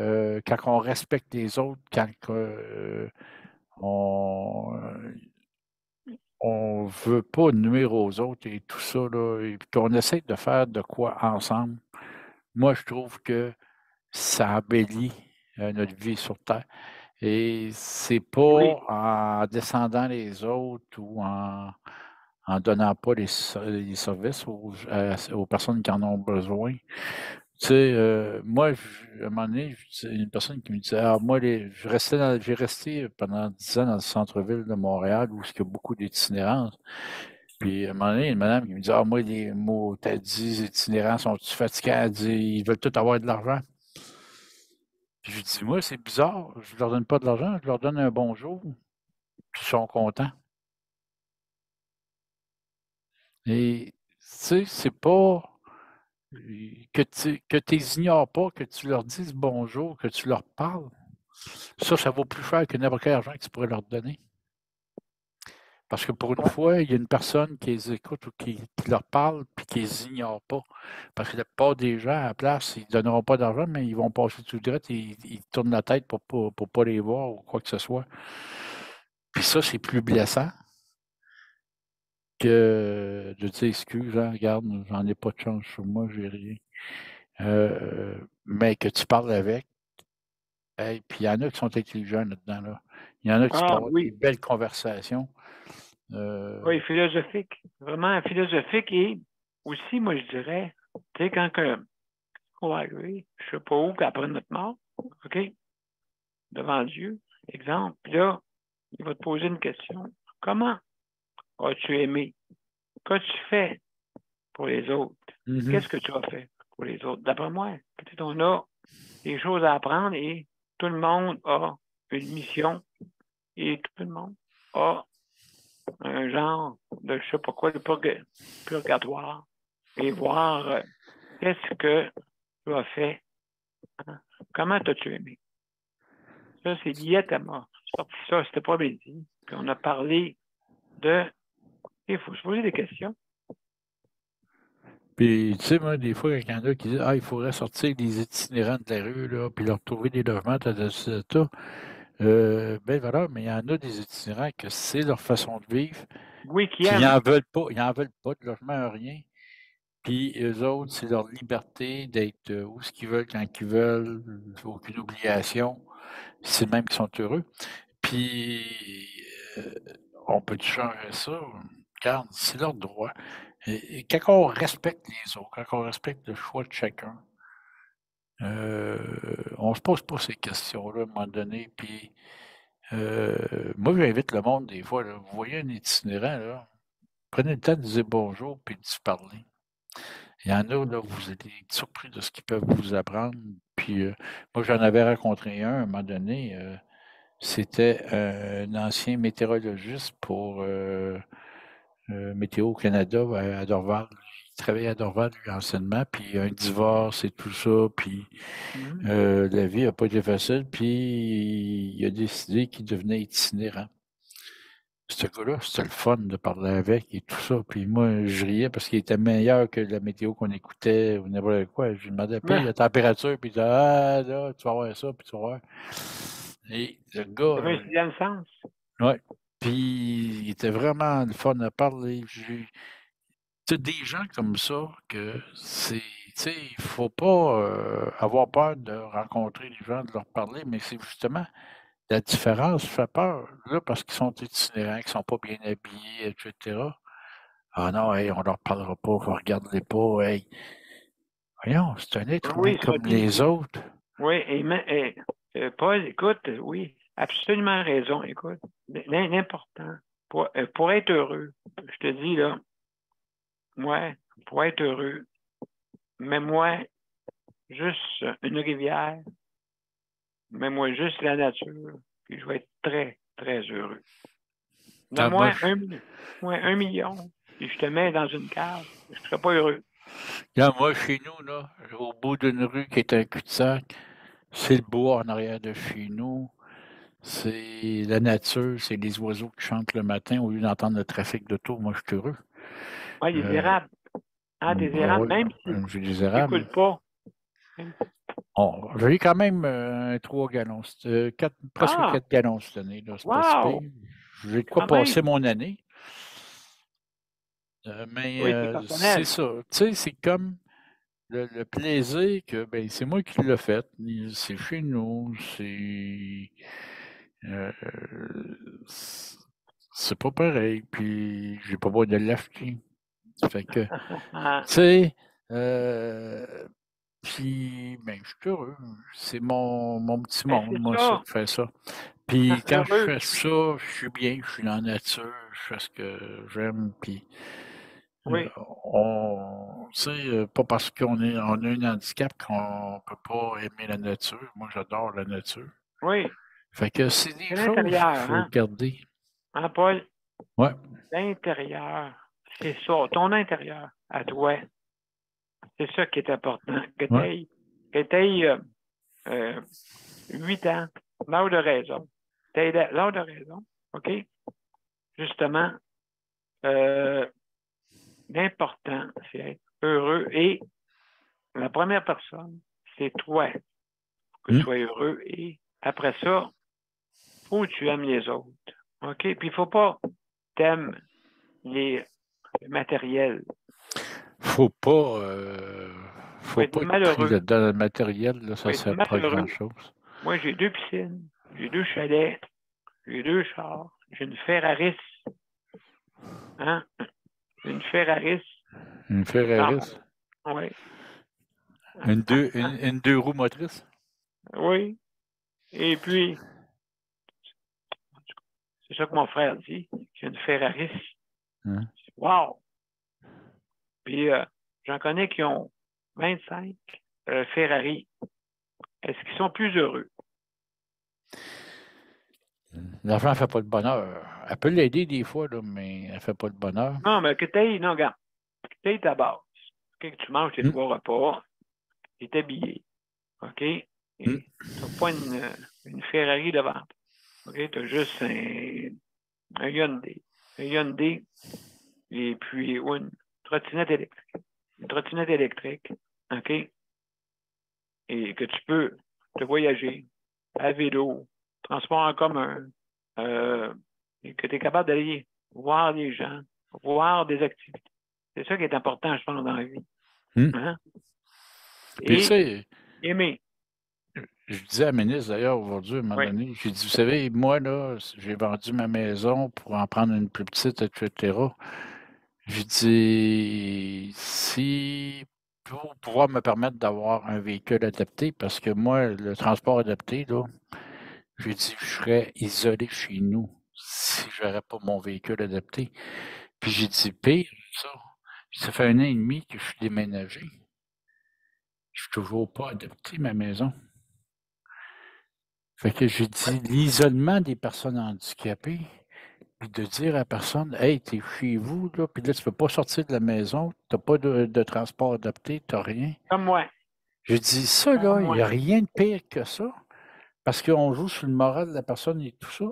[SPEAKER 1] quand on respecte les autres, quand on on veut pas nuire aux autres et tout ça, là, et puis qu'on essaie de faire de quoi ensemble, moi, je trouve que ça embellit notre vie sur Terre. Et c'est
[SPEAKER 2] Oui.
[SPEAKER 1] pas en descendant les autres ou en donnant pas les services aux personnes qui en ont besoin. Tu sais, moi, à un moment donné, une personne qui me disait, ah, moi, j'ai resté pendant 10 ans dans le centre-ville de Montréal où il y a beaucoup d'itinérance. Puis, à un moment donné, une madame qui me dit, ah, moi, les mots, t'as dit, les itinérants sont-ils fatigants? Elle dit, ils veulent tous avoir de l'argent. Puis, je lui dis, moi, c'est bizarre, je leur donne pas de l'argent, je leur donne un bonjour, puis ils sont contents. Et, tu sais, c'est pas que tu les ignores pas, que tu leur dises bonjour, que tu leur parles. Ça vaut plus cher que n'importe quel argent que tu pourrais leur donner. Parce que pour une
[SPEAKER 2] Ouais.
[SPEAKER 1] fois, il y a une personne qui les écoute ou qui leur parle puis qui les ignore pas. Parce que la plupart des gens à la place, ils ne donneront pas d'argent, mais ils vont passer tout droit et ils tournent la tête pour pas les voir ou quoi que ce soit. Puis ça, c'est plus blessant que de dire excuse, hein, regarde, j'en ai pas de chance sur moi, j'ai rien. Mais que tu parles avec. Et puis il y en a qui sont intelligents là-dedans. Là. Il y en a qui peuvent
[SPEAKER 2] Ah,
[SPEAKER 1] avoir des
[SPEAKER 2] oui.
[SPEAKER 1] belles conversations.
[SPEAKER 2] Oui, philosophique. Vraiment philosophique. Et aussi, moi, je dirais, tu sais, quand on va arriver, je sais pas où, qu'après notre mort, OK? Devant Dieu, exemple. Puis là, il va te poser une question. Comment as-tu aimé? Qu'as-tu fait pour les autres?
[SPEAKER 1] Mhm.
[SPEAKER 2] Qu'est-ce que tu as fait pour les autres? D'après moi, peut-être on a des choses à apprendre et tout le monde a une mission et tout le monde a un genre de, je sais pas quoi, de purgatoire et voir qu'est-ce que tu as fait. Hein? Comment t'as-tu aimé? Ça, c'est Diatama. Ça, c'était pas bien dit. Puis on a parlé de. Il faut se poser des questions.
[SPEAKER 1] Puis, tu sais, moi, des fois, il y en a qui disent ah, il faudrait sortir les itinérants de la rue, là, puis leur trouver des logements, belle valeur, mais il y en a des itinérants que c'est leur façon de vivre,
[SPEAKER 2] Oui, qui
[SPEAKER 1] puis
[SPEAKER 2] aime.
[SPEAKER 1] ils n'en veulent pas de logement, rien. Puis eux autres, c'est leur liberté d'être où ce qu'ils veulent, quand ils veulent, aucune obligation. C'est même qu'ils sont heureux. Puis, on peut changer ça? Regarde, c'est leur droit. Et quand on respecte les autres, quand on respecte le choix de chacun, on ne se pose pas ces questions-là à un moment donné. Puis, moi, j'invite le monde des fois, là, vous voyez un itinérant, là, prenez le temps de dire bonjour puis de se parler. Il y en a, là, vous allez être surpris de ce qu'ils peuvent vous apprendre. Puis moi, j'en avais rencontré un à un moment donné. C'était un ancien météorologiste pour Météo Canada à Dorval. Il travaillait à Dorval, lui, anciennement, puis un divorce et tout ça, puis
[SPEAKER 2] Mhm.
[SPEAKER 1] la vie n'a pas été facile, puis il a décidé qu'il devenait itinérant. Ce gars-là, c'était le fun de parler avec et tout ça. Puis moi, je riais parce qu'il était meilleur que la météo qu'on écoutait ou n'importe quoi. Je lui demandais, puis la
[SPEAKER 2] Ah,
[SPEAKER 1] température, puis il disait, ah, là, tu vas voir ça, puis tu vas voir. Et le gars,
[SPEAKER 2] ça va étudier le sens.
[SPEAKER 1] ouais. Puis il était vraiment le fun à parler. Tu sais, des gens comme ça, que c'est, tu sais, il faut pas avoir peur de rencontrer les gens, de leur parler, mais c'est justement la différence fait peur. Là, parce qu'ils sont itinérants, qu'ils sont pas bien habillés, etc. Ah non, hey, on leur parlera pas, regarde-les pas, hey. Voyons, c'est un être humain
[SPEAKER 2] Oui, ça,
[SPEAKER 1] comme les autres.
[SPEAKER 2] oui, Paul, écoute, oui, absolument raison. Écoute, l'important, pour être heureux, je te dis, là, moi, pour être heureux, mets-moi juste une rivière, mets-moi juste la nature, puis je vais être très, très heureux.
[SPEAKER 1] Ah, moi,
[SPEAKER 2] Donne-moi ouais, 1 million, puis je te mets dans une cave, je ne serai pas heureux.
[SPEAKER 1] moi, chez nous, là, au bout d'une rue qui est un cul-de-sac, c'est le bois en arrière de chez nous. C'est la nature, c'est les oiseaux qui chantent le matin au lieu d'entendre le trafic d'auto. Moi, je suis heureux.
[SPEAKER 2] Ouais, des
[SPEAKER 1] Euh,
[SPEAKER 2] érables. Ah, des
[SPEAKER 1] ah
[SPEAKER 2] érables,
[SPEAKER 1] oui,
[SPEAKER 2] même si
[SPEAKER 1] j'ai des
[SPEAKER 2] tu
[SPEAKER 1] érables.
[SPEAKER 2] n'écoutes pas. Même-
[SPEAKER 1] J'ai eu quand même un 3 gallons, presque
[SPEAKER 2] Ah,
[SPEAKER 1] 4 gallons cette année. Là. C'est pas si
[SPEAKER 2] wow,
[SPEAKER 1] pire. J'ai de quoi
[SPEAKER 2] quand même.
[SPEAKER 1] passer mon année. Mais
[SPEAKER 2] Oui, c'est
[SPEAKER 1] c'est
[SPEAKER 2] personnel.
[SPEAKER 1] ça. Tu sais, c'est comme le plaisir que ben, c'est moi qui l'ai fait. C'est chez nous. Euh, c'est pas pareil. Puis j'ai pas besoin de l'acheter. Fait que, tu
[SPEAKER 2] Ah,
[SPEAKER 1] sais, puis ben, je suis heureux. C'est mon petit
[SPEAKER 2] ben,
[SPEAKER 1] monde,
[SPEAKER 2] c'est
[SPEAKER 1] moi, ça,
[SPEAKER 2] ça.
[SPEAKER 1] qui fait ça. Puis quand je
[SPEAKER 2] Heureux.
[SPEAKER 1] fais ça, je suis bien, je suis dans la nature, je fais ce que j'aime, puis
[SPEAKER 2] Oui,
[SPEAKER 1] tu sais, pas parce on a un handicap qu'on peut pas aimer la nature. Moi, j'adore la nature.
[SPEAKER 2] oui.
[SPEAKER 1] Fait que c'est
[SPEAKER 2] C'est
[SPEAKER 1] des choses qu'il
[SPEAKER 2] l'intérieur,
[SPEAKER 1] faut
[SPEAKER 2] hein?
[SPEAKER 1] garder.
[SPEAKER 2] Hein, Paul?
[SPEAKER 1] Ouais.
[SPEAKER 2] L'intérieur. C'est ça. Ton intérieur, à toi. C'est ça qui est important.
[SPEAKER 1] Ouais.
[SPEAKER 2] Que tu 8 ans, l'heure de raison. Tu l'heure de raison, OK? Justement, euh, l'important, c'est être heureux. Et la première personne, c'est toi, que tu
[SPEAKER 1] Hmm.
[SPEAKER 2] sois heureux. Et après ça, il faut que tu aimes les autres. OK? Puis il ne faut pas t'aimes les matériels.
[SPEAKER 1] Faut
[SPEAKER 2] Faut être
[SPEAKER 1] pas être pris
[SPEAKER 2] malheureux.
[SPEAKER 1] là-dedans. Le matériel, là,
[SPEAKER 2] Faut
[SPEAKER 1] ça
[SPEAKER 2] être
[SPEAKER 1] sert pas à
[SPEAKER 2] malheureux.
[SPEAKER 1] grand-chose.
[SPEAKER 2] Moi, j'ai 2 piscines, j'ai 2 chalets, j'ai 2 chars, j'ai une Ferraris. Hein? Une Ferraris.
[SPEAKER 1] Une
[SPEAKER 2] Dans
[SPEAKER 1] Ferraris.
[SPEAKER 2] Oui.
[SPEAKER 1] Une deux roues motrices.
[SPEAKER 2] Oui. Et puis, c'est ça que mon frère dit. J'ai une Ferrari.
[SPEAKER 1] Hein?
[SPEAKER 2] Wow! Puis, j'en connais qui ont 25 Ferrari. Est-ce qu'ils sont plus heureux?
[SPEAKER 1] L'argent ne fait pas le bonheur. Elle peut l'aider des fois, là, mais elle ne fait pas le bonheur.
[SPEAKER 2] Non, mais que tu non, regarde, que tu ta base. OK, que tu manges tes
[SPEAKER 1] Hmm.
[SPEAKER 2] 3 repas, tu es habillé. OK? Et
[SPEAKER 1] Hmm.
[SPEAKER 2] tu n'as pas une Ferrari devant toi. OK? Tu as juste un Hyundai. Un Hyundai, et puis une trottinette électrique. Une trottinette électrique, OK? Et que tu peux te voyager à vélo, transport en commun, et que tu es capable d'aller voir les gens, voir des activités. C'est ça qui est important, je pense, dans la vie.
[SPEAKER 1] Hmm.
[SPEAKER 2] Hein?
[SPEAKER 1] Puis, tu
[SPEAKER 2] Et
[SPEAKER 1] sais,
[SPEAKER 2] aimer.
[SPEAKER 1] je disais à la ministre d'ailleurs aujourd'hui, à un moment
[SPEAKER 2] Oui.
[SPEAKER 1] donné, j'ai dit, vous savez, moi, là, j'ai vendu ma maison pour en prendre une plus petite, etc. J'ai dit, si pour pouvoir me permettre d'avoir un véhicule adapté, parce que moi, le transport adapté, là, j'ai dit, je serais isolé chez nous si je n'aurais pas mon véhicule adapté. Puis j'ai dit, pire, ça fait 1 an et demi que je suis déménagé. Je suis toujours pas adapté, ma maison. Fait que j'ai dit l'isolement des personnes handicapées, puis de dire à la personne, hey, t'es chez vous, là, puis là, tu peux pas sortir de la maison, t'as pas de transport adapté, t'as rien.
[SPEAKER 2] Comme moi.
[SPEAKER 1] J'ai dit ça,
[SPEAKER 2] Comme
[SPEAKER 1] là, il
[SPEAKER 2] moi.
[SPEAKER 1] n'y a rien de pire que ça, parce qu'on joue sur le moral de la personne et tout ça.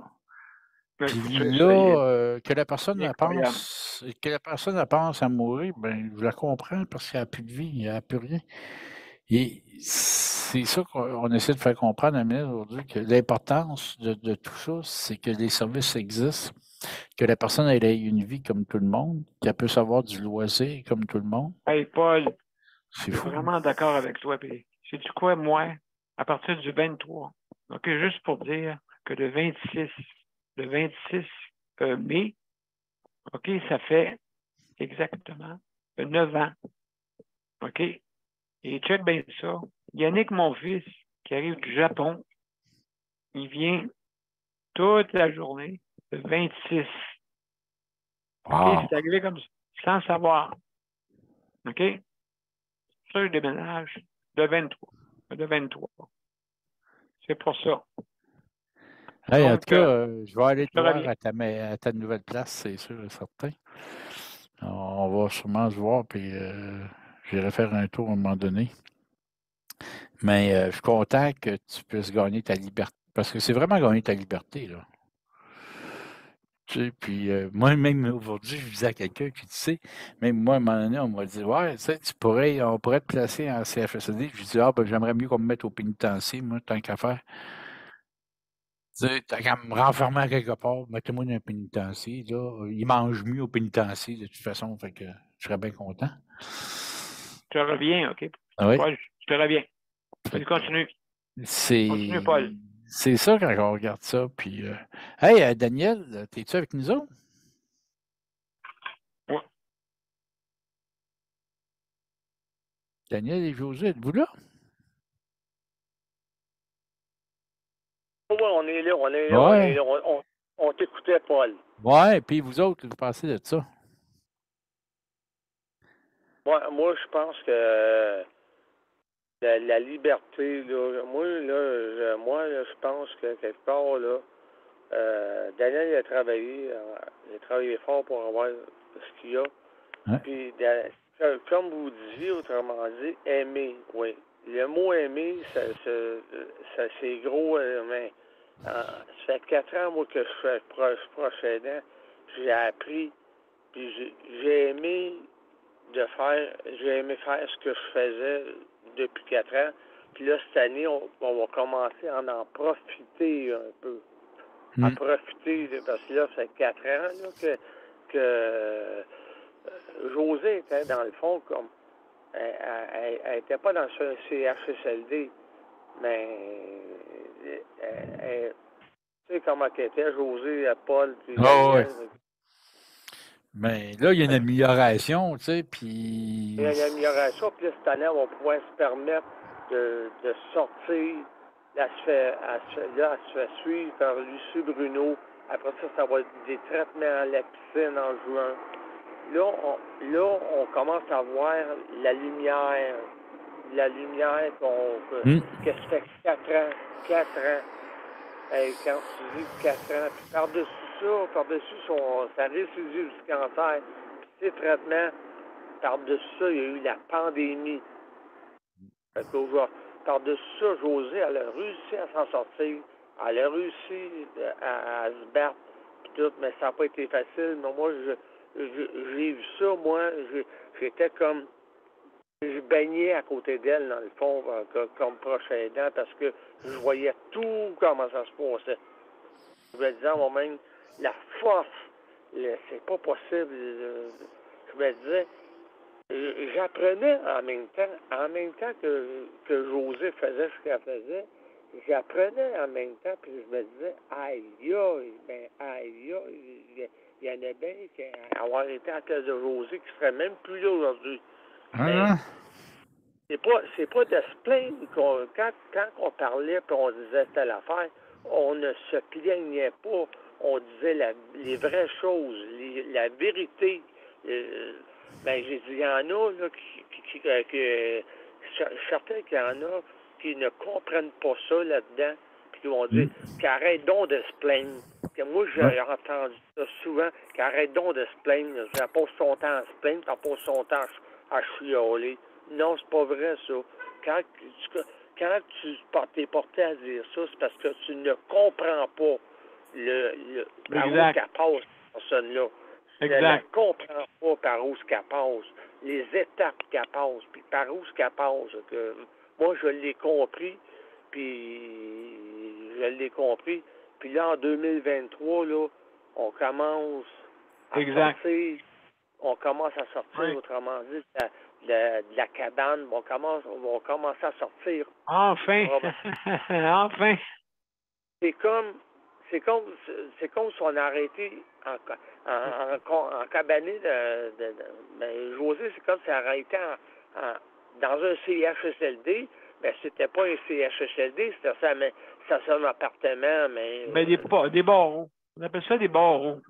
[SPEAKER 2] Ben,
[SPEAKER 1] Puis
[SPEAKER 2] ça,
[SPEAKER 1] là, que la personne
[SPEAKER 2] c'est
[SPEAKER 1] elle
[SPEAKER 2] incroyable.
[SPEAKER 1] pense à mourir, ben je la comprends parce qu'elle n'a plus de vie, elle n'a plus rien. Et c'est ça qu'on essaie de faire comprendre à la aujourd'hui, que l'importance de tout ça, c'est que les services existent, que la personne elle ait une vie comme tout le monde, qu'elle puisse avoir du loisir comme tout le monde.
[SPEAKER 2] Hey, Paul, je
[SPEAKER 1] C'est
[SPEAKER 2] suis
[SPEAKER 1] fou.
[SPEAKER 2] vraiment d'accord avec toi. Puis, sais-tu quoi, moi, à partir du 23, OK, juste pour dire que le 26 mai, OK, ça fait exactement 9 ans. OK? Et check bien ça. Yannick, mon fils, qui arrive du Japon, il vient toute la journée, le 26. OK?
[SPEAKER 1] Wow.
[SPEAKER 2] C'est arrivé comme ça, sans savoir. OK? Ça, je déménage le 23. Le 23. C'est pour ça.
[SPEAKER 1] Hey, en tout
[SPEAKER 2] Donc,
[SPEAKER 1] cas, je vais aller
[SPEAKER 2] je
[SPEAKER 1] te
[SPEAKER 2] te
[SPEAKER 1] voir
[SPEAKER 2] reviens.
[SPEAKER 1] à ta nouvelle place, c'est sûr et certain. On va sûrement se voir, puis j'irai faire un tour à un moment donné. Mais je suis content que tu puisses gagner ta liberté. Parce que c'est vraiment gagner ta liberté, là. Tu sais, puis moi, même aujourd'hui, je disais à quelqu'un, puis tu sais, même moi, à un moment donné, on m'a dit, ouais, tu sais, on pourrait te placer en CHSLD. Je lui dis, ah, ben, j'aimerais mieux qu'on me mette au pénitencier, moi, tant qu'à faire. Tu sais, tant qu'à me renfermer à quelque part, mettez-moi dans un pénitencier, là. Ils mangent mieux au pénitencier, de toute façon, fait que je serais bien content.
[SPEAKER 2] Je te reviens, OK?
[SPEAKER 1] Ah oui.
[SPEAKER 2] Paul, je te reviens.
[SPEAKER 1] Fait
[SPEAKER 2] Vas-y,
[SPEAKER 1] que
[SPEAKER 2] continue. Continue,
[SPEAKER 1] c'est
[SPEAKER 2] Paul.
[SPEAKER 1] c'est ça quand on regarde ça. Puis, hey, Daniel, t'es-tu avec nous autres?
[SPEAKER 2] Ouais.
[SPEAKER 1] Daniel et José, êtes-vous là?
[SPEAKER 3] Oui, on est là, on est là, on est
[SPEAKER 1] Ouais.
[SPEAKER 3] là. On t'écoutait, Paul.
[SPEAKER 1] Ouais, puis vous autres, vous pensez de ça?
[SPEAKER 3] Moi, je pense que la liberté, là, moi, là, je pense que quelque part, là, Daniel il a travaillé fort pour avoir ce qu'il a.
[SPEAKER 1] Hein?
[SPEAKER 3] Puis, comme vous disiez, autrement dit, aimer, oui. Le mot aimer, ça c'est gros, mais ça fait 4 ans, moi, que je fais proche aidant. J'ai appris, puis j'ai aimé j'ai aimé faire ce que je faisais depuis 4 ans. Puis là, cette année, on va commencer à en profiter un peu. À profiter, parce que là, ça fait 4 ans là, que Josée était, dans le fond, comme elle était pas dans ce CHSLD, mais tu sais comment elle était, Josée, Paul, puis
[SPEAKER 1] Ah ouais.
[SPEAKER 3] Daniel.
[SPEAKER 1] Mais là, il y a une amélioration, tu sais,
[SPEAKER 3] Il y
[SPEAKER 1] puis...
[SPEAKER 3] a une amélioration, puis là, cette année, on va pouvoir se permettre de sortir. Là, elle se fait suivre par Lucie Bruno. Après ça, ça va être des traitements à la piscine en juin. On commence à voir la lumière. La lumière que ça fait 4 ans. 4 ans. Hey, quand tu dis 4 ans, puis par-dessus sa récidive du cancer, puis ses traitements, par-dessus ça, il y a eu la pandémie. Fait par-dessus ça, Josée, elle a réussi à s'en sortir. Elle a réussi à se battre, puis tout, mais ça n'a pas été facile. Mais moi, j'ai vu ça, moi, j'étais comme... Je baignais à côté d'elle, dans le fond, comme proche aidant, parce que je voyais tout comment ça se passait. Je me disais à moi-même, la force, c'est pas possible. Je me disais, j'apprenais en même temps que José faisait ce qu'elle faisait, j'apprenais en même temps, puis je me disais, aïe, aïe, il y en a bien qui avoir été à la place de José qui serait même plus là aujourd'hui. Mais c'est pas de se plaindre quand on parlait puis on disait telle affaire, on ne se plaignait pas, on disait les vraies choses, la vérité. Ben, j'ai dit, il y en a là, Je suis certain qu'il y en a qui ne comprennent pas ça là-dedans, puis qui vont dire qu'arrête donc de se plaindre. Que moi, j'ai entendu ça souvent, qu'arrête donc de se plaindre. Elle passe son temps à se plaindre, elle passe son temps à chialer. Non, c'est pas vrai, ça. Quand tu t'es porté à dire ça, c'est parce que tu ne comprends pas par où qu'elle passe, cette personne-là. Elle ne la comprend pas par où qu'elle passe, les étapes qu'elle passe, puis par où qu'elle passe. Que, moi, je l'ai compris, puis Puis là, en 2023, là, on commence à sortir. On commence à sortir, autrement dit, de la cabane. On va commencer à sortir.
[SPEAKER 2] Enfin! Enfin!
[SPEAKER 3] C'est comme si on a arrêté en cabané mais José, c'est comme si on arrêté dans un CHSLD. Mais c'était pas un CHSLD, c'était son appartement, mais...
[SPEAKER 2] Mais des barreaux. On appelle ça des barreaux.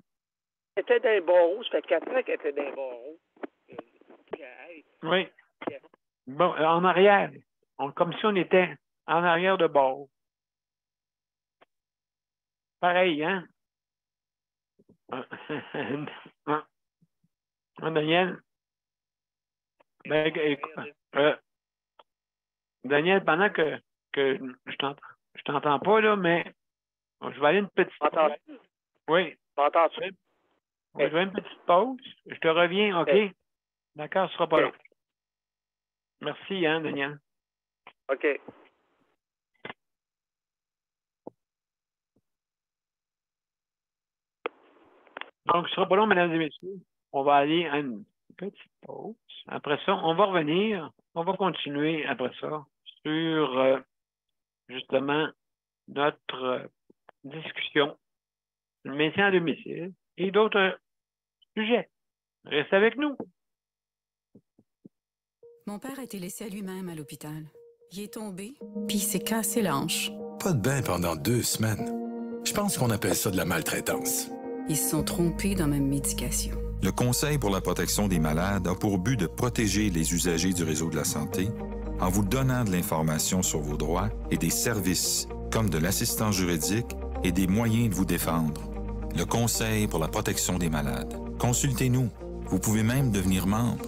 [SPEAKER 3] C'était dans les barreaux, ça fait 4 ans qu'elle était dans les barreaux.
[SPEAKER 2] Oui. Bon, en arrière. Comme si on était en arrière de barreaux. Pareil, hein? Daniel? Daniel, pendant que je t'entends pas, là, mais je vais aller une petite pause. Oui.
[SPEAKER 3] M'entends-tu?
[SPEAKER 2] Je vais une petite pause. Je te reviens, OK? D'accord, ce sera pas long. Merci, hein, Daniel.
[SPEAKER 3] OK.
[SPEAKER 2] Donc, ce sera pas long, mesdames et messieurs. On va aller à une petite pause. Après ça, on va revenir. On va continuer après ça sur justement notre discussion le maintien à domicile et d'autres sujets. Restez avec nous.
[SPEAKER 4] Mon père a été laissé à lui-même à l'hôpital. Il est tombé, puis il s'est cassé la hanche.
[SPEAKER 5] Pas de bain pendant 2 semaines. Je pense qu'on appelle ça de la maltraitance.
[SPEAKER 4] Ils se sont trompés dans ma médication.
[SPEAKER 6] Le Conseil pour la protection des malades a pour but de protéger les usagers du réseau de la santé en vous donnant de l'information sur vos droits et des services comme de l'assistance juridique et des moyens de vous défendre. Le Conseil pour la protection des malades. Consultez-nous. Vous pouvez même devenir membre.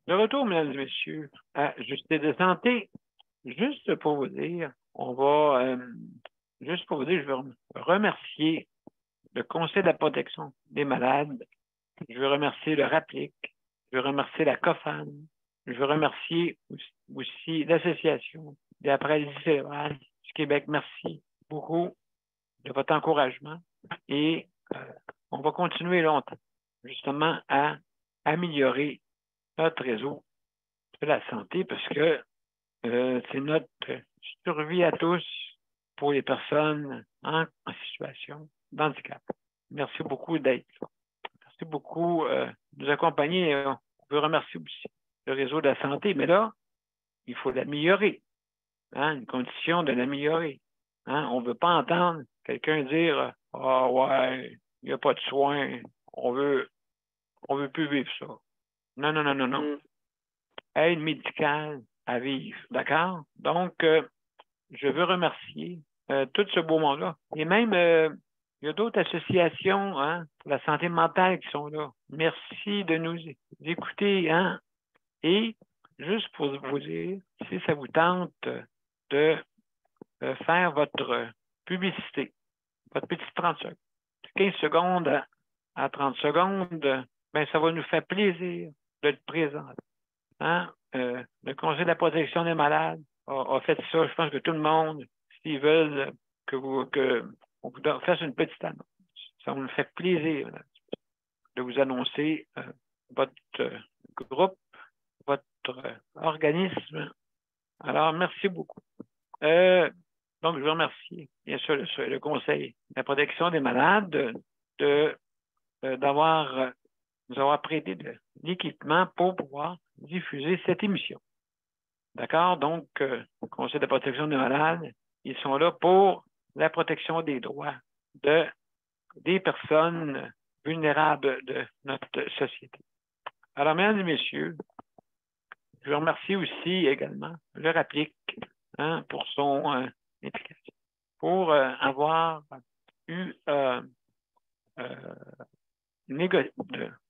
[SPEAKER 2] De retour, mesdames et messieurs, à Justice de santé. Juste pour vous dire, je veux remercier le Conseil de la protection des malades. Je veux remercier le RAPLIC. Je veux remercier la COFAN. Je veux remercier aussi l'Association des paralysies cérébrales du Québec. Merci beaucoup de votre encouragement et on va continuer longtemps, justement, à améliorer notre réseau de la santé parce que c'est notre survie à tous pour les personnes en situation de handicap. Merci beaucoup d'être là. Merci beaucoup de nous accompagner. On veut remercier aussi le réseau de la santé, mais là, il faut l'améliorer. Hein, une condition de l'améliorer. Hein, on ne veut pas entendre quelqu'un dire « Ah ouais, il n'y a pas de soins, on veut plus vivre ça. » Non, non, non, non, non. Aide médicale à vivre, d'accord? Donc, je veux remercier tout ce beau monde-là. Et même, il y a d'autres associations pour la santé mentale qui sont là. Merci de nous écouter. Hein? Et juste pour vous dire, si ça vous tente de faire votre publicité, votre petite 30 secondes, 15 secondes à 30 secondes, ben, ça va nous faire plaisir de le présenter. Hein? Le Conseil de la protection des malades a fait ça. Je pense que tout le monde, s'ils veulent qu'on vous fasse une petite annonce, ça nous fait plaisir de vous annoncer votre groupe, votre organisme. Alors, merci beaucoup. Donc, je veux remercier, bien sûr, le Conseil de la protection des malades d'avoir nous avoir prêté de l'équipement pour pouvoir diffuser cette émission. D'accord? Donc, le Conseil de la protection des malades, ils sont là pour la protection des droits des personnes vulnérables de notre société. Alors, mesdames et messieurs, je remercie aussi également le Rapplique pour son implication, pour avoir eu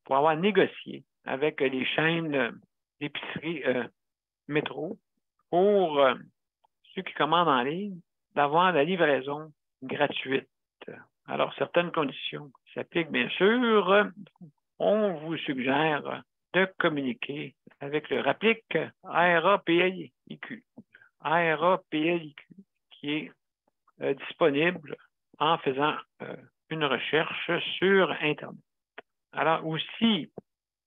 [SPEAKER 2] pour avoir négocié avec les chaînes d'épicerie métro pour ceux qui commandent en ligne d'avoir la livraison gratuite. Alors, certaines conditions s'appliquent bien sûr. On vous suggère de communiquer avec le Rapplique ARAPLIQ. ARAPLIQ qui est disponible en faisant une recherche sur Internet. Alors aussi,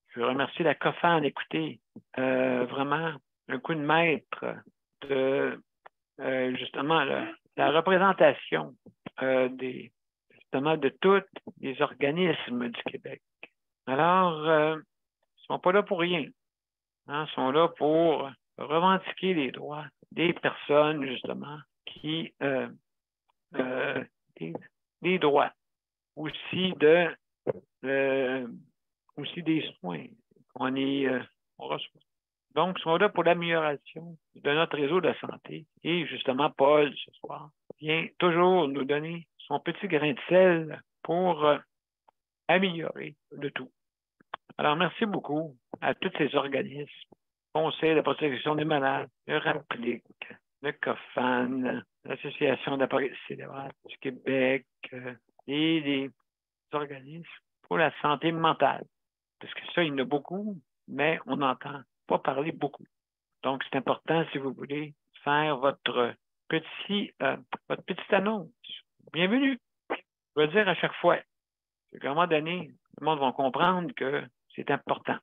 [SPEAKER 2] je remercie la COFAN d'écouter vraiment un coup de maître de justement la représentation justement de tous les organismes du Québec. Alors, ils ne sont pas là pour rien. Ils sont là pour revendiquer les droits des personnes, justement, qui des droits, aussi aussi des soins qu'on reçoit. Donc, ils sont là pour l'amélioration de notre réseau de santé. Et justement, Paul, ce soir, vient toujours nous donner son petit grain de sel pour améliorer le tout. Alors, merci beaucoup à tous ces organismes, Conseil de protection des malades, le Rapplique, le COFAN, l'Association d'appareils cérébrales du Québec et les organismes pour la santé mentale. Parce que ça, il y en a beaucoup, mais on n'entend pas parler beaucoup. Donc, c'est important, si vous voulez, faire votre petite annonce. Bienvenue. Je vais dire à chaque fois. À un moment donné, le monde va comprendre que c'est important.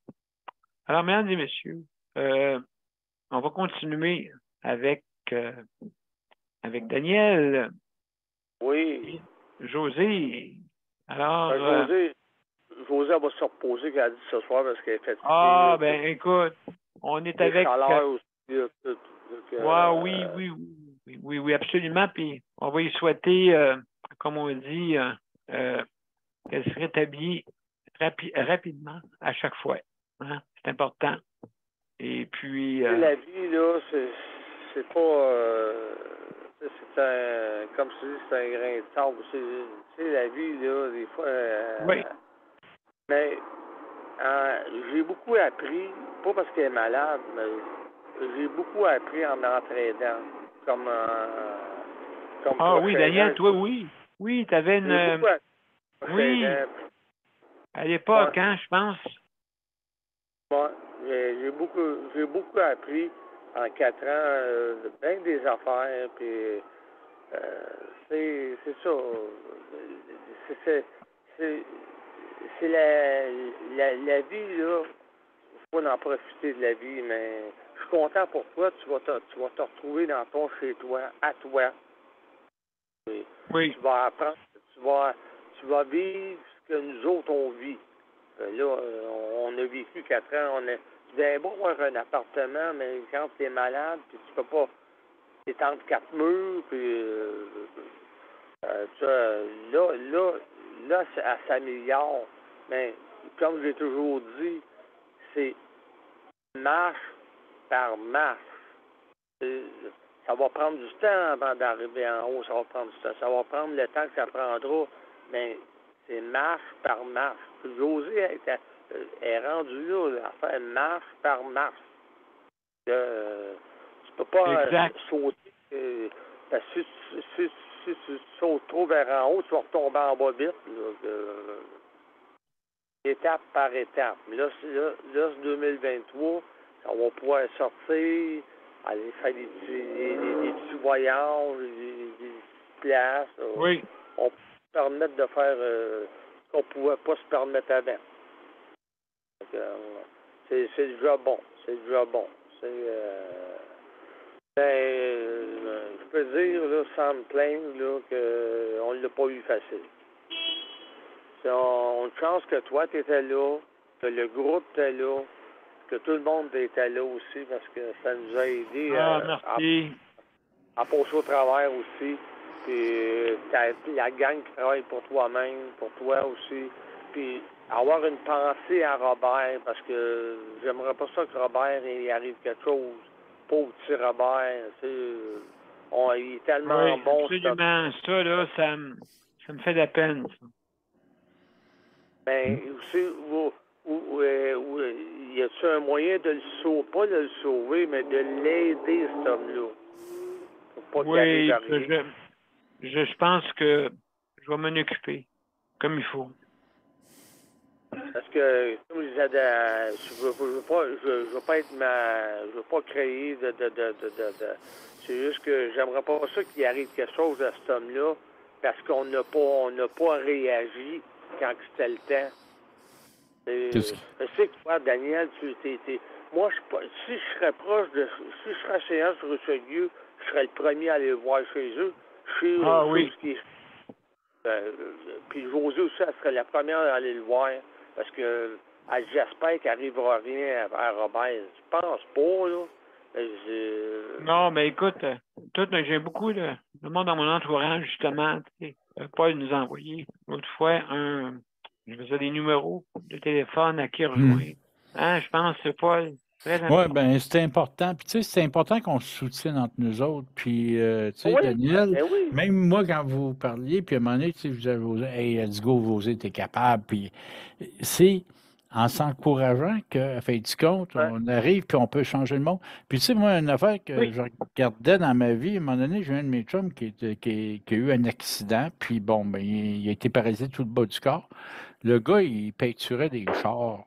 [SPEAKER 2] Alors, mesdames et messieurs, on va continuer avec Daniel.
[SPEAKER 3] Oui.
[SPEAKER 2] José. Alors.
[SPEAKER 3] José va se reposer qu'elle a dit ce soir parce qu'elle est fatiguée.
[SPEAKER 2] Ah, ben écoute, on est avec. Oui, absolument. Puis on va y souhaiter, comme on dit, qu'elle se rétablit rapidement à chaque fois. Hein? C'est important. Et puis.
[SPEAKER 3] La vie, là, c'est pas. Comme tu dis, c'est un grain de sable. Tu sais, la vie, là, des fois.
[SPEAKER 2] Oui.
[SPEAKER 3] Mais j'ai beaucoup appris, pas parce qu'elle est malade, mais j'ai beaucoup appris en m'entraînant. Comme
[SPEAKER 2] oui, Daniel, toi, oui. Oui, tu avais une. Oui. À l'époque, je pense.
[SPEAKER 3] Moi, j'ai beaucoup appris en 4 ans, bien des affaires, puis c'est ça. C'est la vie, là. Il faut en profiter de la vie, mais je suis content pour toi. Tu vas te retrouver dans ton chez toi, à toi.
[SPEAKER 2] Oui.
[SPEAKER 3] Tu vas apprendre, tu vas vivre ce que nous autres on vit. Là, on a vécu 4 ans. Tu viens pas avoir un appartement, mais quand tu es malade, puis tu peux pas. Tu es entre 4 murs, puis là, ça s'améliore. Mais comme j'ai toujours dit, c'est marche par marche. Ça va prendre du temps avant d'arriver en haut. Ça va prendre du temps. Ça va prendre le temps que ça prendra. Mais c'est marche par marche. José est rendu là, à faire marche par marche. Tu peux pas sauter. Parce que si tu sautes trop vers en haut, tu vas retomber en bas vite. Étape par étape. Là, c'est 2023. On va pouvoir sortir, aller faire des petits voyages, des petites places.
[SPEAKER 2] Oui.
[SPEAKER 3] On peut se permettre de faire ce qu'on ne pouvait pas se permettre avant. C'est déjà bon. C'est déjà bon. Je peux dire, là, sans me plaindre, là, qu'on ne l'a pas eu facile. C'est une chance que toi, tu étais là, que le groupe était là, que tout le monde était là aussi, parce que ça nous a aidé à passer au travers aussi. Puis la gang qui travaille pour toi-même, pour toi aussi. Puis avoir une pensée à Robert, parce que j'aimerais pas ça que Robert, il arrive quelque chose. Pauvre petit Robert, tu sais, il est tellement
[SPEAKER 2] Oui,
[SPEAKER 3] bon.
[SPEAKER 2] absolument. Ça, là, ça me fait de la peine, ça.
[SPEAKER 3] Ben, aussi, y a-t-il un moyen de le sauver, pas de le sauver, mais de l'aider, cet homme-là? Pour pas qu'il arrive à rien.
[SPEAKER 2] Je pense que je vais m'en occuper, comme il faut.
[SPEAKER 3] Parce que, comme je disais, je veux pas être je veux pas créer de c'est juste que j'aimerais pas ça qu'il arrive quelque chose à cet homme-là, parce qu'on n'a pas réagi quand c'était le temps. Je sais que toi, Daniel, moi, si je serais proche si je serais séance sur Richelieu, je serais le premier à aller voir chez eux.
[SPEAKER 2] Oui.
[SPEAKER 3] Puis José aussi, elle serait la première à aller le voir. Parce que j'espère qu'il n'arrivera rien à Robert. Je pense pas, là.
[SPEAKER 2] Non, mais écoute, j'ai beaucoup de monde dans mon entourage, justement. Paul nous a envoyé l'autre fois je faisais des numéros de téléphone à qui rejoindre. Je pense que c'est Paul.
[SPEAKER 1] Oui, bien, c'était important. Puis, tu sais, c'est important qu'on se soutienne entre nous autres. Puis, tu sais, Daniel, même moi, quand vous parliez, puis à un moment donné, tu sais, je vous avais osé, hey, let's go, José, t'es capable. Puis, c'est en s'encourageant qu'à fin du compte, on arrive, puis on peut changer le monde. Puis, tu sais, moi, une affaire que je regardais dans ma vie, à un moment donné, j'ai un de mes chums qui a eu un accident, puis bon, ben, il a été paralysé tout le bas du corps. Le gars, il peinturait des chars.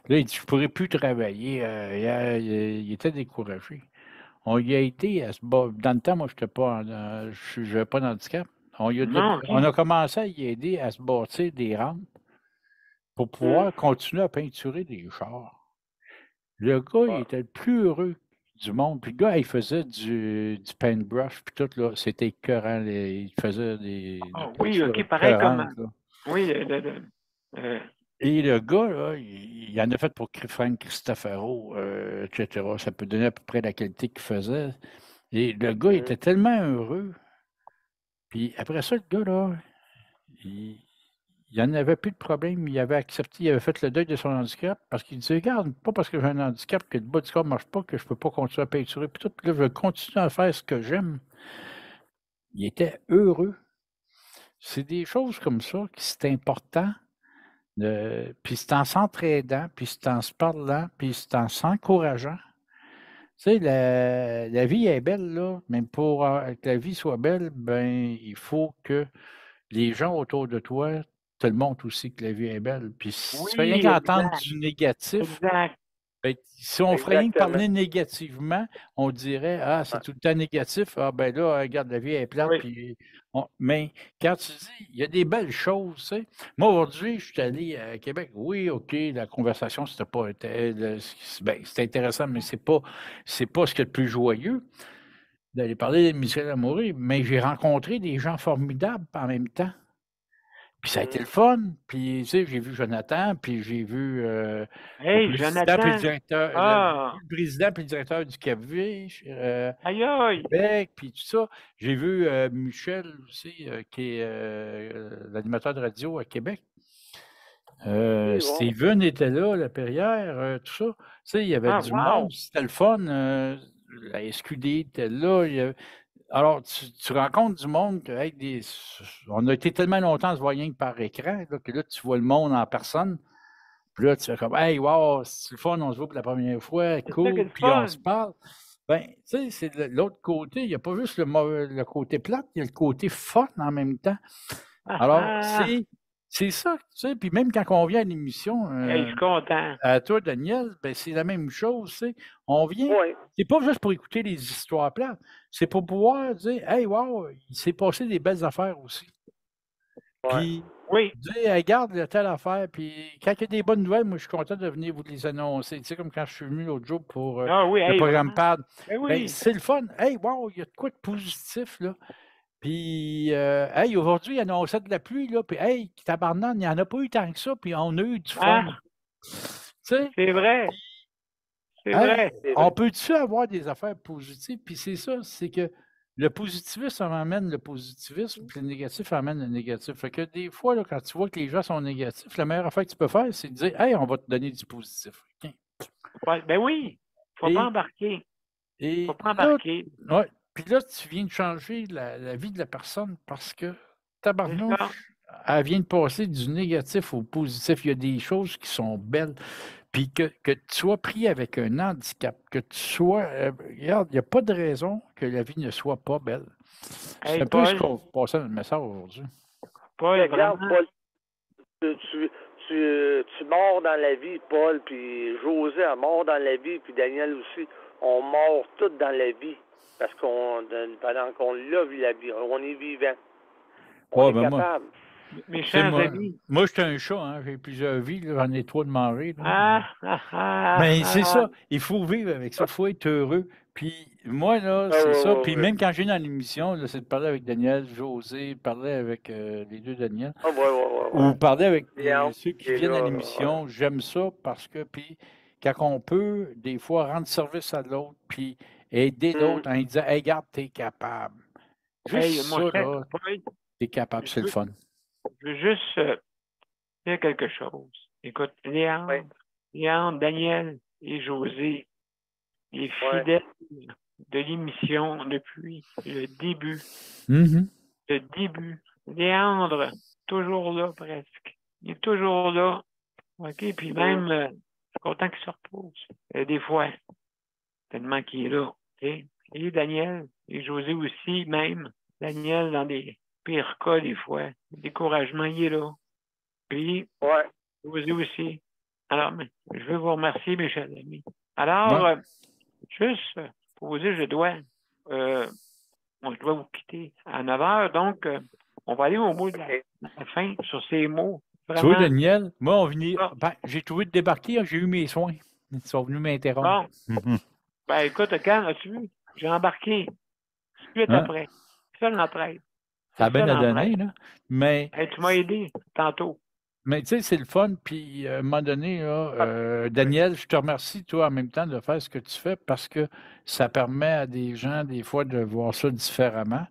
[SPEAKER 1] Là, il dit, je ne pourrais plus travailler. Il était découragé. On y a été à se battre. Dans le temps, moi, je n'avais pas d'handicap. On a commencé à y aider à se bâtir des rampes pour pouvoir continuer à peinturer des chars. Le gars, il était le plus heureux du monde. Puis le gars, il faisait du paintbrush, puis tout, là, c'était écœurant. Il faisait des
[SPEAKER 2] oui, OK, pareil comme... Oui,
[SPEAKER 1] et le gars, là, il en a fait pour Frank Cristofaro, etc. Ça peut donner à peu près la qualité qu'il faisait. Et le gars, il était tellement heureux. Puis après ça, le gars, là, il n'en avait plus de problème. Il avait accepté, il avait fait le deuil de son handicap parce qu'il disait, regarde, pas parce que j'ai un handicap que le bas du corps ne marche pas, que je ne peux pas continuer à peinturer. Puis tout, là, je vais continuer à faire ce que j'aime. Il était heureux. C'est des choses comme ça qui c'est important. Puis c'est en s'entraidant, puis c'est en se parlant, puis c'est en s'encourageant. Tu sais, la vie est belle, là, mais pour que la vie soit belle, ben il faut que les gens autour de toi te le montrent aussi que la vie est belle. Puis si tu fais rien qu'entendre du négatif, ben, si on ferait rien que parler négativement, on dirait « Ah, c'est tout le temps négatif. Ah, ben là, regarde, la vie est plate. » Puis mais quand tu dis, il y a des belles choses, tu sais. Moi, aujourd'hui, je suis allé à Québec. Oui, OK, la conversation, c'était pas... c'était intéressant, mais c'est pas ce qu'il y a de plus joyeux d'aller parler de Michel Amouré, mais j'ai rencontré des gens formidables en même temps. Puis ça a été le fun. Puis, tu sais, j'ai vu Jonathan, puis j'ai vu le président puis le directeur, le président puis le directeur du CAPV, Québec, puis tout ça. J'ai vu Michel aussi, qui est l'animateur de radio à Québec. Steven était là, la Perrière, tout ça. Tu sais, il y avait du monde, c'était le fun. La SQD était là. Alors, tu rencontres du monde on a été tellement longtemps à se voir rien que par écran, là, que là, tu vois le monde en personne. Puis là, tu fais comme, hey, wow, c'est le fun, on se voit pour la première fois, cool, puis on se parle. Ben, tu sais, c'est de l'autre côté. Il n'y a pas juste le côté plate, il y a le côté fun en même temps. Alors, c'est ça, tu sais. Puis même quand on vient à l'émission,
[SPEAKER 2] je suis content.
[SPEAKER 1] À toi, Daniel, ben, c'est la même chose, tu sais. On vient, c'est pas juste pour écouter les histoires plates, c'est pour pouvoir dire, hey, wow, il s'est passé des belles affaires aussi. Puis, dire, hey, regarde telle affaire, puis quand il y a des bonnes nouvelles, moi, je suis content de venir vous les annoncer. Tu sais, comme quand je suis venu l'autre jour pour le programme PAD. Ben, c'est le fun. Hey, wow, il y a de quoi de positif, là. Puis, hey, aujourd'hui, il annonçait de la pluie, là, puis, hey, tabarnak, il n'y en a pas eu tant que ça, puis on a eu du fun. Tu sais?
[SPEAKER 2] C'est vrai. C'est vrai.
[SPEAKER 1] On peut-tu avoir des affaires positives? Puis c'est ça, c'est que le positivisme amène le positivisme, puis le négatif amène le négatif. Fait que des fois, là, quand tu vois que les gens sont négatifs, la meilleure affaire que tu peux faire, c'est de dire « Hey, on va te donner du positif. Okay. »
[SPEAKER 2] Ouais, ben oui, il ne faut pas embarquer. Il ne faut pas embarquer.
[SPEAKER 1] Ouais. Puis là, tu viens de changer la vie de la personne parce que tabarnouche, elle vient de passer du négatif au positif. Il y a des choses qui sont belles. Puis que tu sois pris avec un handicap, que tu sois... regarde, il n'y a pas de raison que la vie ne soit pas belle. C'est un peu ce qu'on passait dans le message aujourd'hui.
[SPEAKER 2] Paul,
[SPEAKER 3] regarde, Paul, tu mords dans la vie, Paul, puis José a mort dans la vie, puis Daniel aussi. On mord tous dans la vie. Parce pendant qu'on l'a vu la vie, on est vivant. On est capable.
[SPEAKER 2] Mes chers amis.
[SPEAKER 1] Moi, j'étais un chat, hein, j'ai plusieurs vies, j'en ai 3 de marée. Mais c'est ça, il faut vivre avec ça, il faut être heureux. Puis moi, là, c'est ça. Puis même quand j'ai dans l'émission, c'est de parler avec Daniel, José, parler avec les deux Daniel. Ou parler avec ceux qui viennent à l'émission. J'aime ça parce que, puis, quand on peut, des fois, rendre service à l'autre, puis aider l'autre en lui disant « Hey, regarde, t'es capable. » Juste ça, là, t'es capable, c'est le fun.
[SPEAKER 2] Je veux juste dire quelque chose. Écoute, Léandre, Daniel et José, les fidèles de l'émission depuis le début. Le début. Léandre, toujours là presque. Il est toujours là. OK? Puis même, je suis content qu'il se repose. Des fois, tellement qu'il est là. Okay? Et Daniel, et José aussi, même. Daniel, dans des pires cas, des fois. Le découragement, il est là. Puis, José aussi. Alors, je veux vous remercier, mes chers amis. Alors, juste pour vous dire, je dois vous quitter à 9 h. Donc, on va aller au mot de la fin sur ces mots.
[SPEAKER 1] Vraiment. Tu vois, Daniel, moi, j'ai trouvé de débarquer, j'ai eu mes soins. Ils sont venus m'interrompre.
[SPEAKER 2] Bon. Ben, écoute, quand as-tu vu? J'ai embarqué. Suite après. Ça, l'entraide.
[SPEAKER 1] Ça a bien à donner, là. Mais.
[SPEAKER 2] Hey, tu m'as aidé tantôt.
[SPEAKER 1] Mais tu sais, c'est le fun. Puis, à un moment donné, là, Daniel, je te remercie, toi, en même temps, de faire ce que tu fais parce que ça permet à des gens, des fois, de voir ça différemment.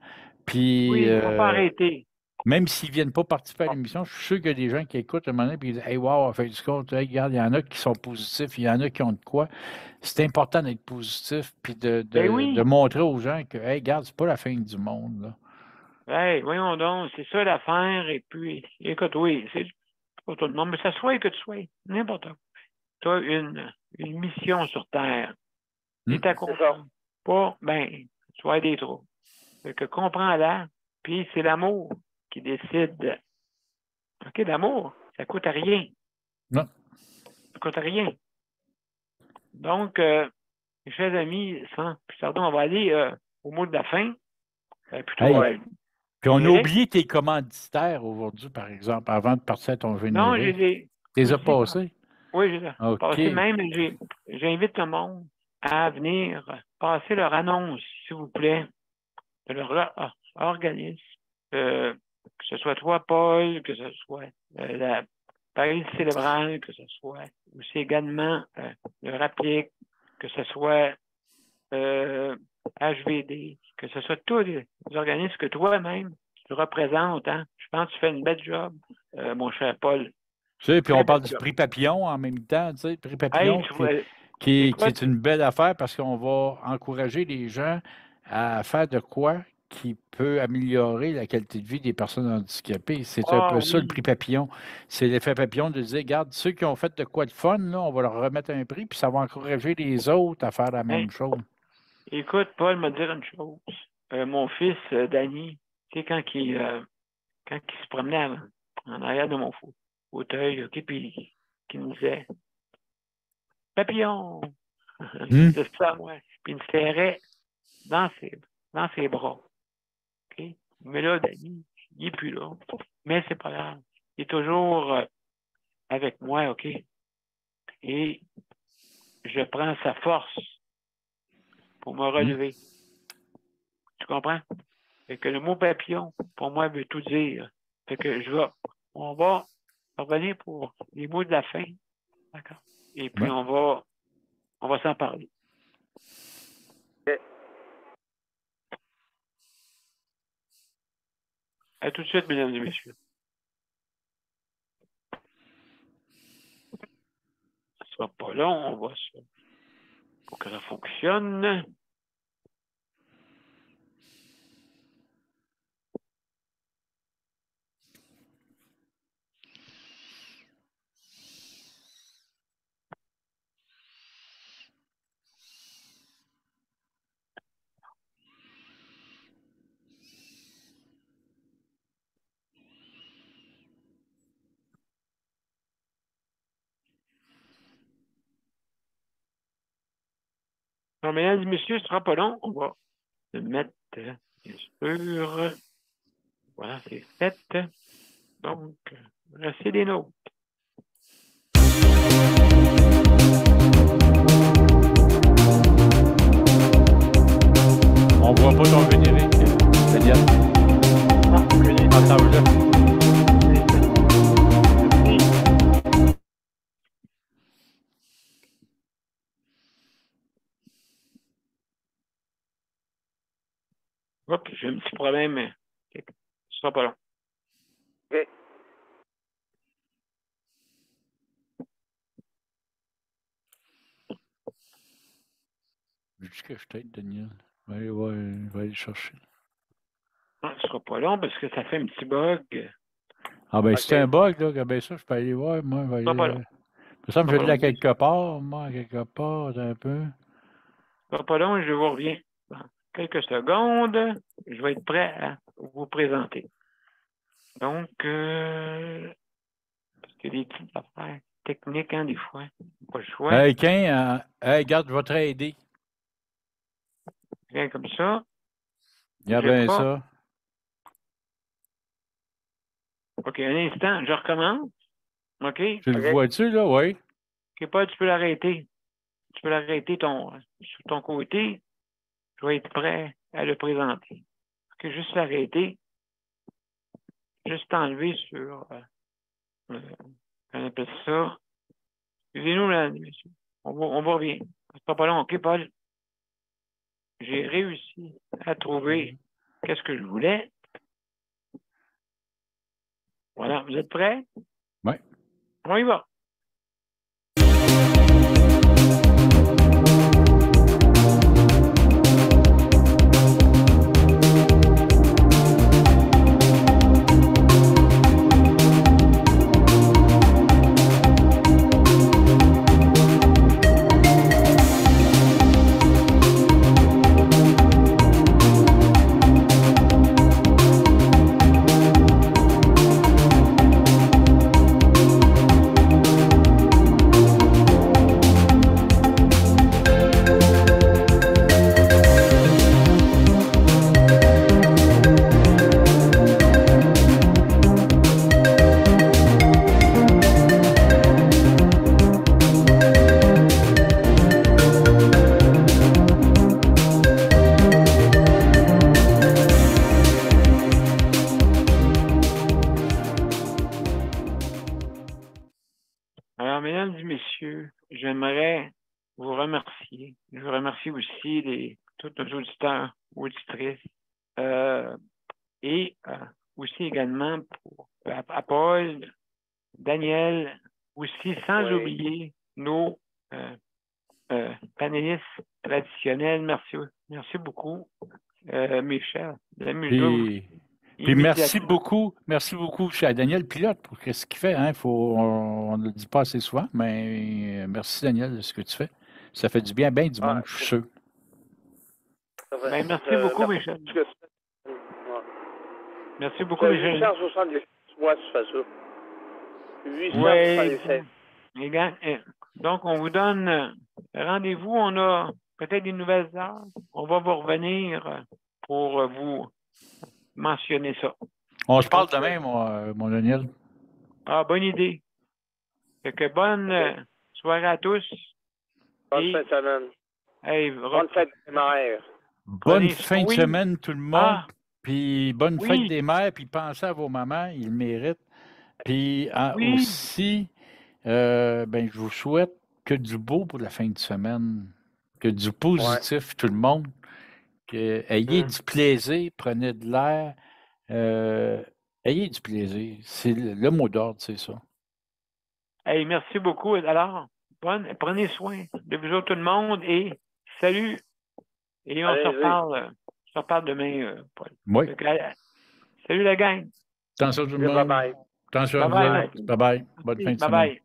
[SPEAKER 1] Puis,
[SPEAKER 2] oui, il ne faut pas arrêter.
[SPEAKER 1] Même s'ils ne viennent pas participer à l'émission, je suis sûr qu'il y a des gens qui écoutent à un moment donné et qui disent « Hey, wow, on fait du compte. Hey, regarde, il y en a qui sont positifs, il y en a qui ont de quoi. » C'est important d'être positif puis de montrer aux gens que, hey, regarde, c'est pas la fin du monde, là.
[SPEAKER 2] Hey, voyons donc, c'est ça l'affaire. Et puis, écoute, oui, c'est pas tout le monde, mais ça soit que tu sois, n'importe quoi. Tu as une mission sur Terre. Et t'as compris pas, ben, tu vas des trous. Fait que comprends-la, puis c'est l'amour qui décide. OK, l'amour, ça coûte rien.
[SPEAKER 1] Non.
[SPEAKER 2] Ça coûte rien. Donc, mes chers amis, sans plus tarder, on va aller au mot de la fin.
[SPEAKER 1] Puis on a oublié tes commanditaires aujourd'hui, par exemple, avant de partir à ton générique.
[SPEAKER 2] Non, je les
[SPEAKER 1] ai passés?
[SPEAKER 2] Oui, je les ai passés. Même, j'invite le monde à venir passer leur annonce, s'il vous plaît, de leur organisme. Que ce soit toi, Paul, que ce soit la Paris célébrale, que ce soit aussi également le RAPIC, que ce soit HVD, que ce soit tous les organismes que toi-même tu représentes. Hein? Je pense que tu fais une belle job, mon cher Paul.
[SPEAKER 1] Tu sais, puis on parle du prix Papillon en même temps, tu sais, prix Papillon qui est une belle affaire parce qu'on va encourager les gens à faire de quoi qui peut améliorer la qualité de vie des personnes handicapées. C'est un peu ça, le prix Papillon. C'est l'effet Papillon de dire, regarde, ceux qui ont fait de quoi de fun, là, on va leur remettre un prix, puis ça va encourager les autres à faire la même chose.
[SPEAKER 2] Écoute, Paul m'a dit une chose. Mon fils, Danny, tu sais, quand il se promenait en arrière de mon fauteuil, OK, puis qu'il me disait « Papillon! » C'est ça, ouais. Puis il me serrait dans ses bras. OK? Mais là, Danny, il n'est plus là. Mais c'est pas grave. Il est toujours avec moi, OK? Et je prends sa force pour me relever. Tu comprends? Fait que le mot papillon, pour moi, veut tout dire. Fait que on va revenir pour les mots de la fin. D'accord? Et puis, on va s'en parler. À tout de suite, mesdames et messieurs. Ça sera pas long, on va se... Pour que ça fonctionne. Alors, mesdames et messieurs, ce sera pas long. On va le mettre, bien sûr. Voilà, c'est fait. Donc, restez des nôtres.
[SPEAKER 1] On voit pas ton générique, Daniel. Attends-le.
[SPEAKER 2] Hop, j'ai un petit problème. Mais... Ce sera pas long.
[SPEAKER 3] OK.
[SPEAKER 1] Veux-tu que je t'aide, Daniel? Va aller le chercher.
[SPEAKER 2] Non, ce sera pas long parce que ça fait un petit bug.
[SPEAKER 1] Ah ben,
[SPEAKER 3] OK.
[SPEAKER 1] si c'est un bug, là, ben ça, je peux aller voir. Moi, je vais
[SPEAKER 2] Ce sera pas
[SPEAKER 1] aller...
[SPEAKER 2] long.
[SPEAKER 1] Il me semble que
[SPEAKER 2] Ce
[SPEAKER 1] je
[SPEAKER 2] sera
[SPEAKER 1] l'ai
[SPEAKER 2] pas long.
[SPEAKER 1] quelque part, moi, quelque part, un peu.
[SPEAKER 2] Ce sera pas long, je vous reviens. Dans quelques secondes, je vais être prêt à vous présenter. Donc, parce qu'il y a des petites affaires techniques, hein, des fois. Pas le choix.
[SPEAKER 1] Hey, regarde, je vais te aider.
[SPEAKER 2] Rien comme ça.
[SPEAKER 1] Regarde
[SPEAKER 2] J'ai
[SPEAKER 1] bien
[SPEAKER 2] pas.
[SPEAKER 1] ça.
[SPEAKER 2] OK, un instant, je recommence. OK?
[SPEAKER 1] Tu le vois-tu, là? Oui.
[SPEAKER 2] OK, Paul, tu peux l'arrêter. Tu peux l'arrêter sur ton côté. Je vais être prêt à le présenter. OK, juste l'arrêter. Juste enlever sur... on appelle ça... Excusez-nous, là, messieurs. On va revenir. C'est pas long. OK, Paul? J'ai réussi à trouver qu'est-ce que je voulais. Voilà, vous êtes prêts?
[SPEAKER 1] Oui.
[SPEAKER 2] On y va. Alors, mesdames et messieurs, j'aimerais vous remercier. Je remercie aussi tous nos auditeurs, auditrices, et aussi également à Paul, Daniel, aussi sans oublier nos panélistes traditionnels. Merci beaucoup, mes chers amis.
[SPEAKER 1] Puis merci beaucoup à Daniel Pilote pour ce qu'il fait. Hein? On ne le dit pas assez souvent, mais merci Daniel de ce que tu fais. Ça fait du bien du monde, je suis sûr.
[SPEAKER 2] Ben, merci beaucoup, Michel. Merci beaucoup, Michel.
[SPEAKER 3] 870 mois, tu fais ça. 876.
[SPEAKER 2] Donc, on vous donne rendez-vous. On a peut-être des nouvelles heures. On va vous revenir pour vous mentionner ça.
[SPEAKER 1] On se parle demain, mon Daniel.
[SPEAKER 2] Ah, bonne idée. Fait que bonne soirée à tous.
[SPEAKER 3] Bonne fin de semaine.
[SPEAKER 2] Hey,
[SPEAKER 3] bonne fête des mères.
[SPEAKER 1] Bonne fin de semaine, tout le monde. Puis bonne fête des mères. Puis pensez à vos mamans, ils le méritent. Puis aussi, je vous souhaite que du beau pour la fin de semaine. Que du positif, tout le monde. Ayez du plaisir, prenez de l'air. Ayez du plaisir. C'est le mot d'ordre, c'est ça.
[SPEAKER 2] Hey, merci beaucoup. Alors, prenez soin de vous autres, tout le monde, et salut. Et on se reparle demain, Paul.
[SPEAKER 1] Oui.
[SPEAKER 2] Salut la gang.
[SPEAKER 1] Attention tout le monde.
[SPEAKER 3] Bye-bye.
[SPEAKER 1] Attention à vous. Bye-bye. Bonne fin de semaine.
[SPEAKER 2] Bye-bye.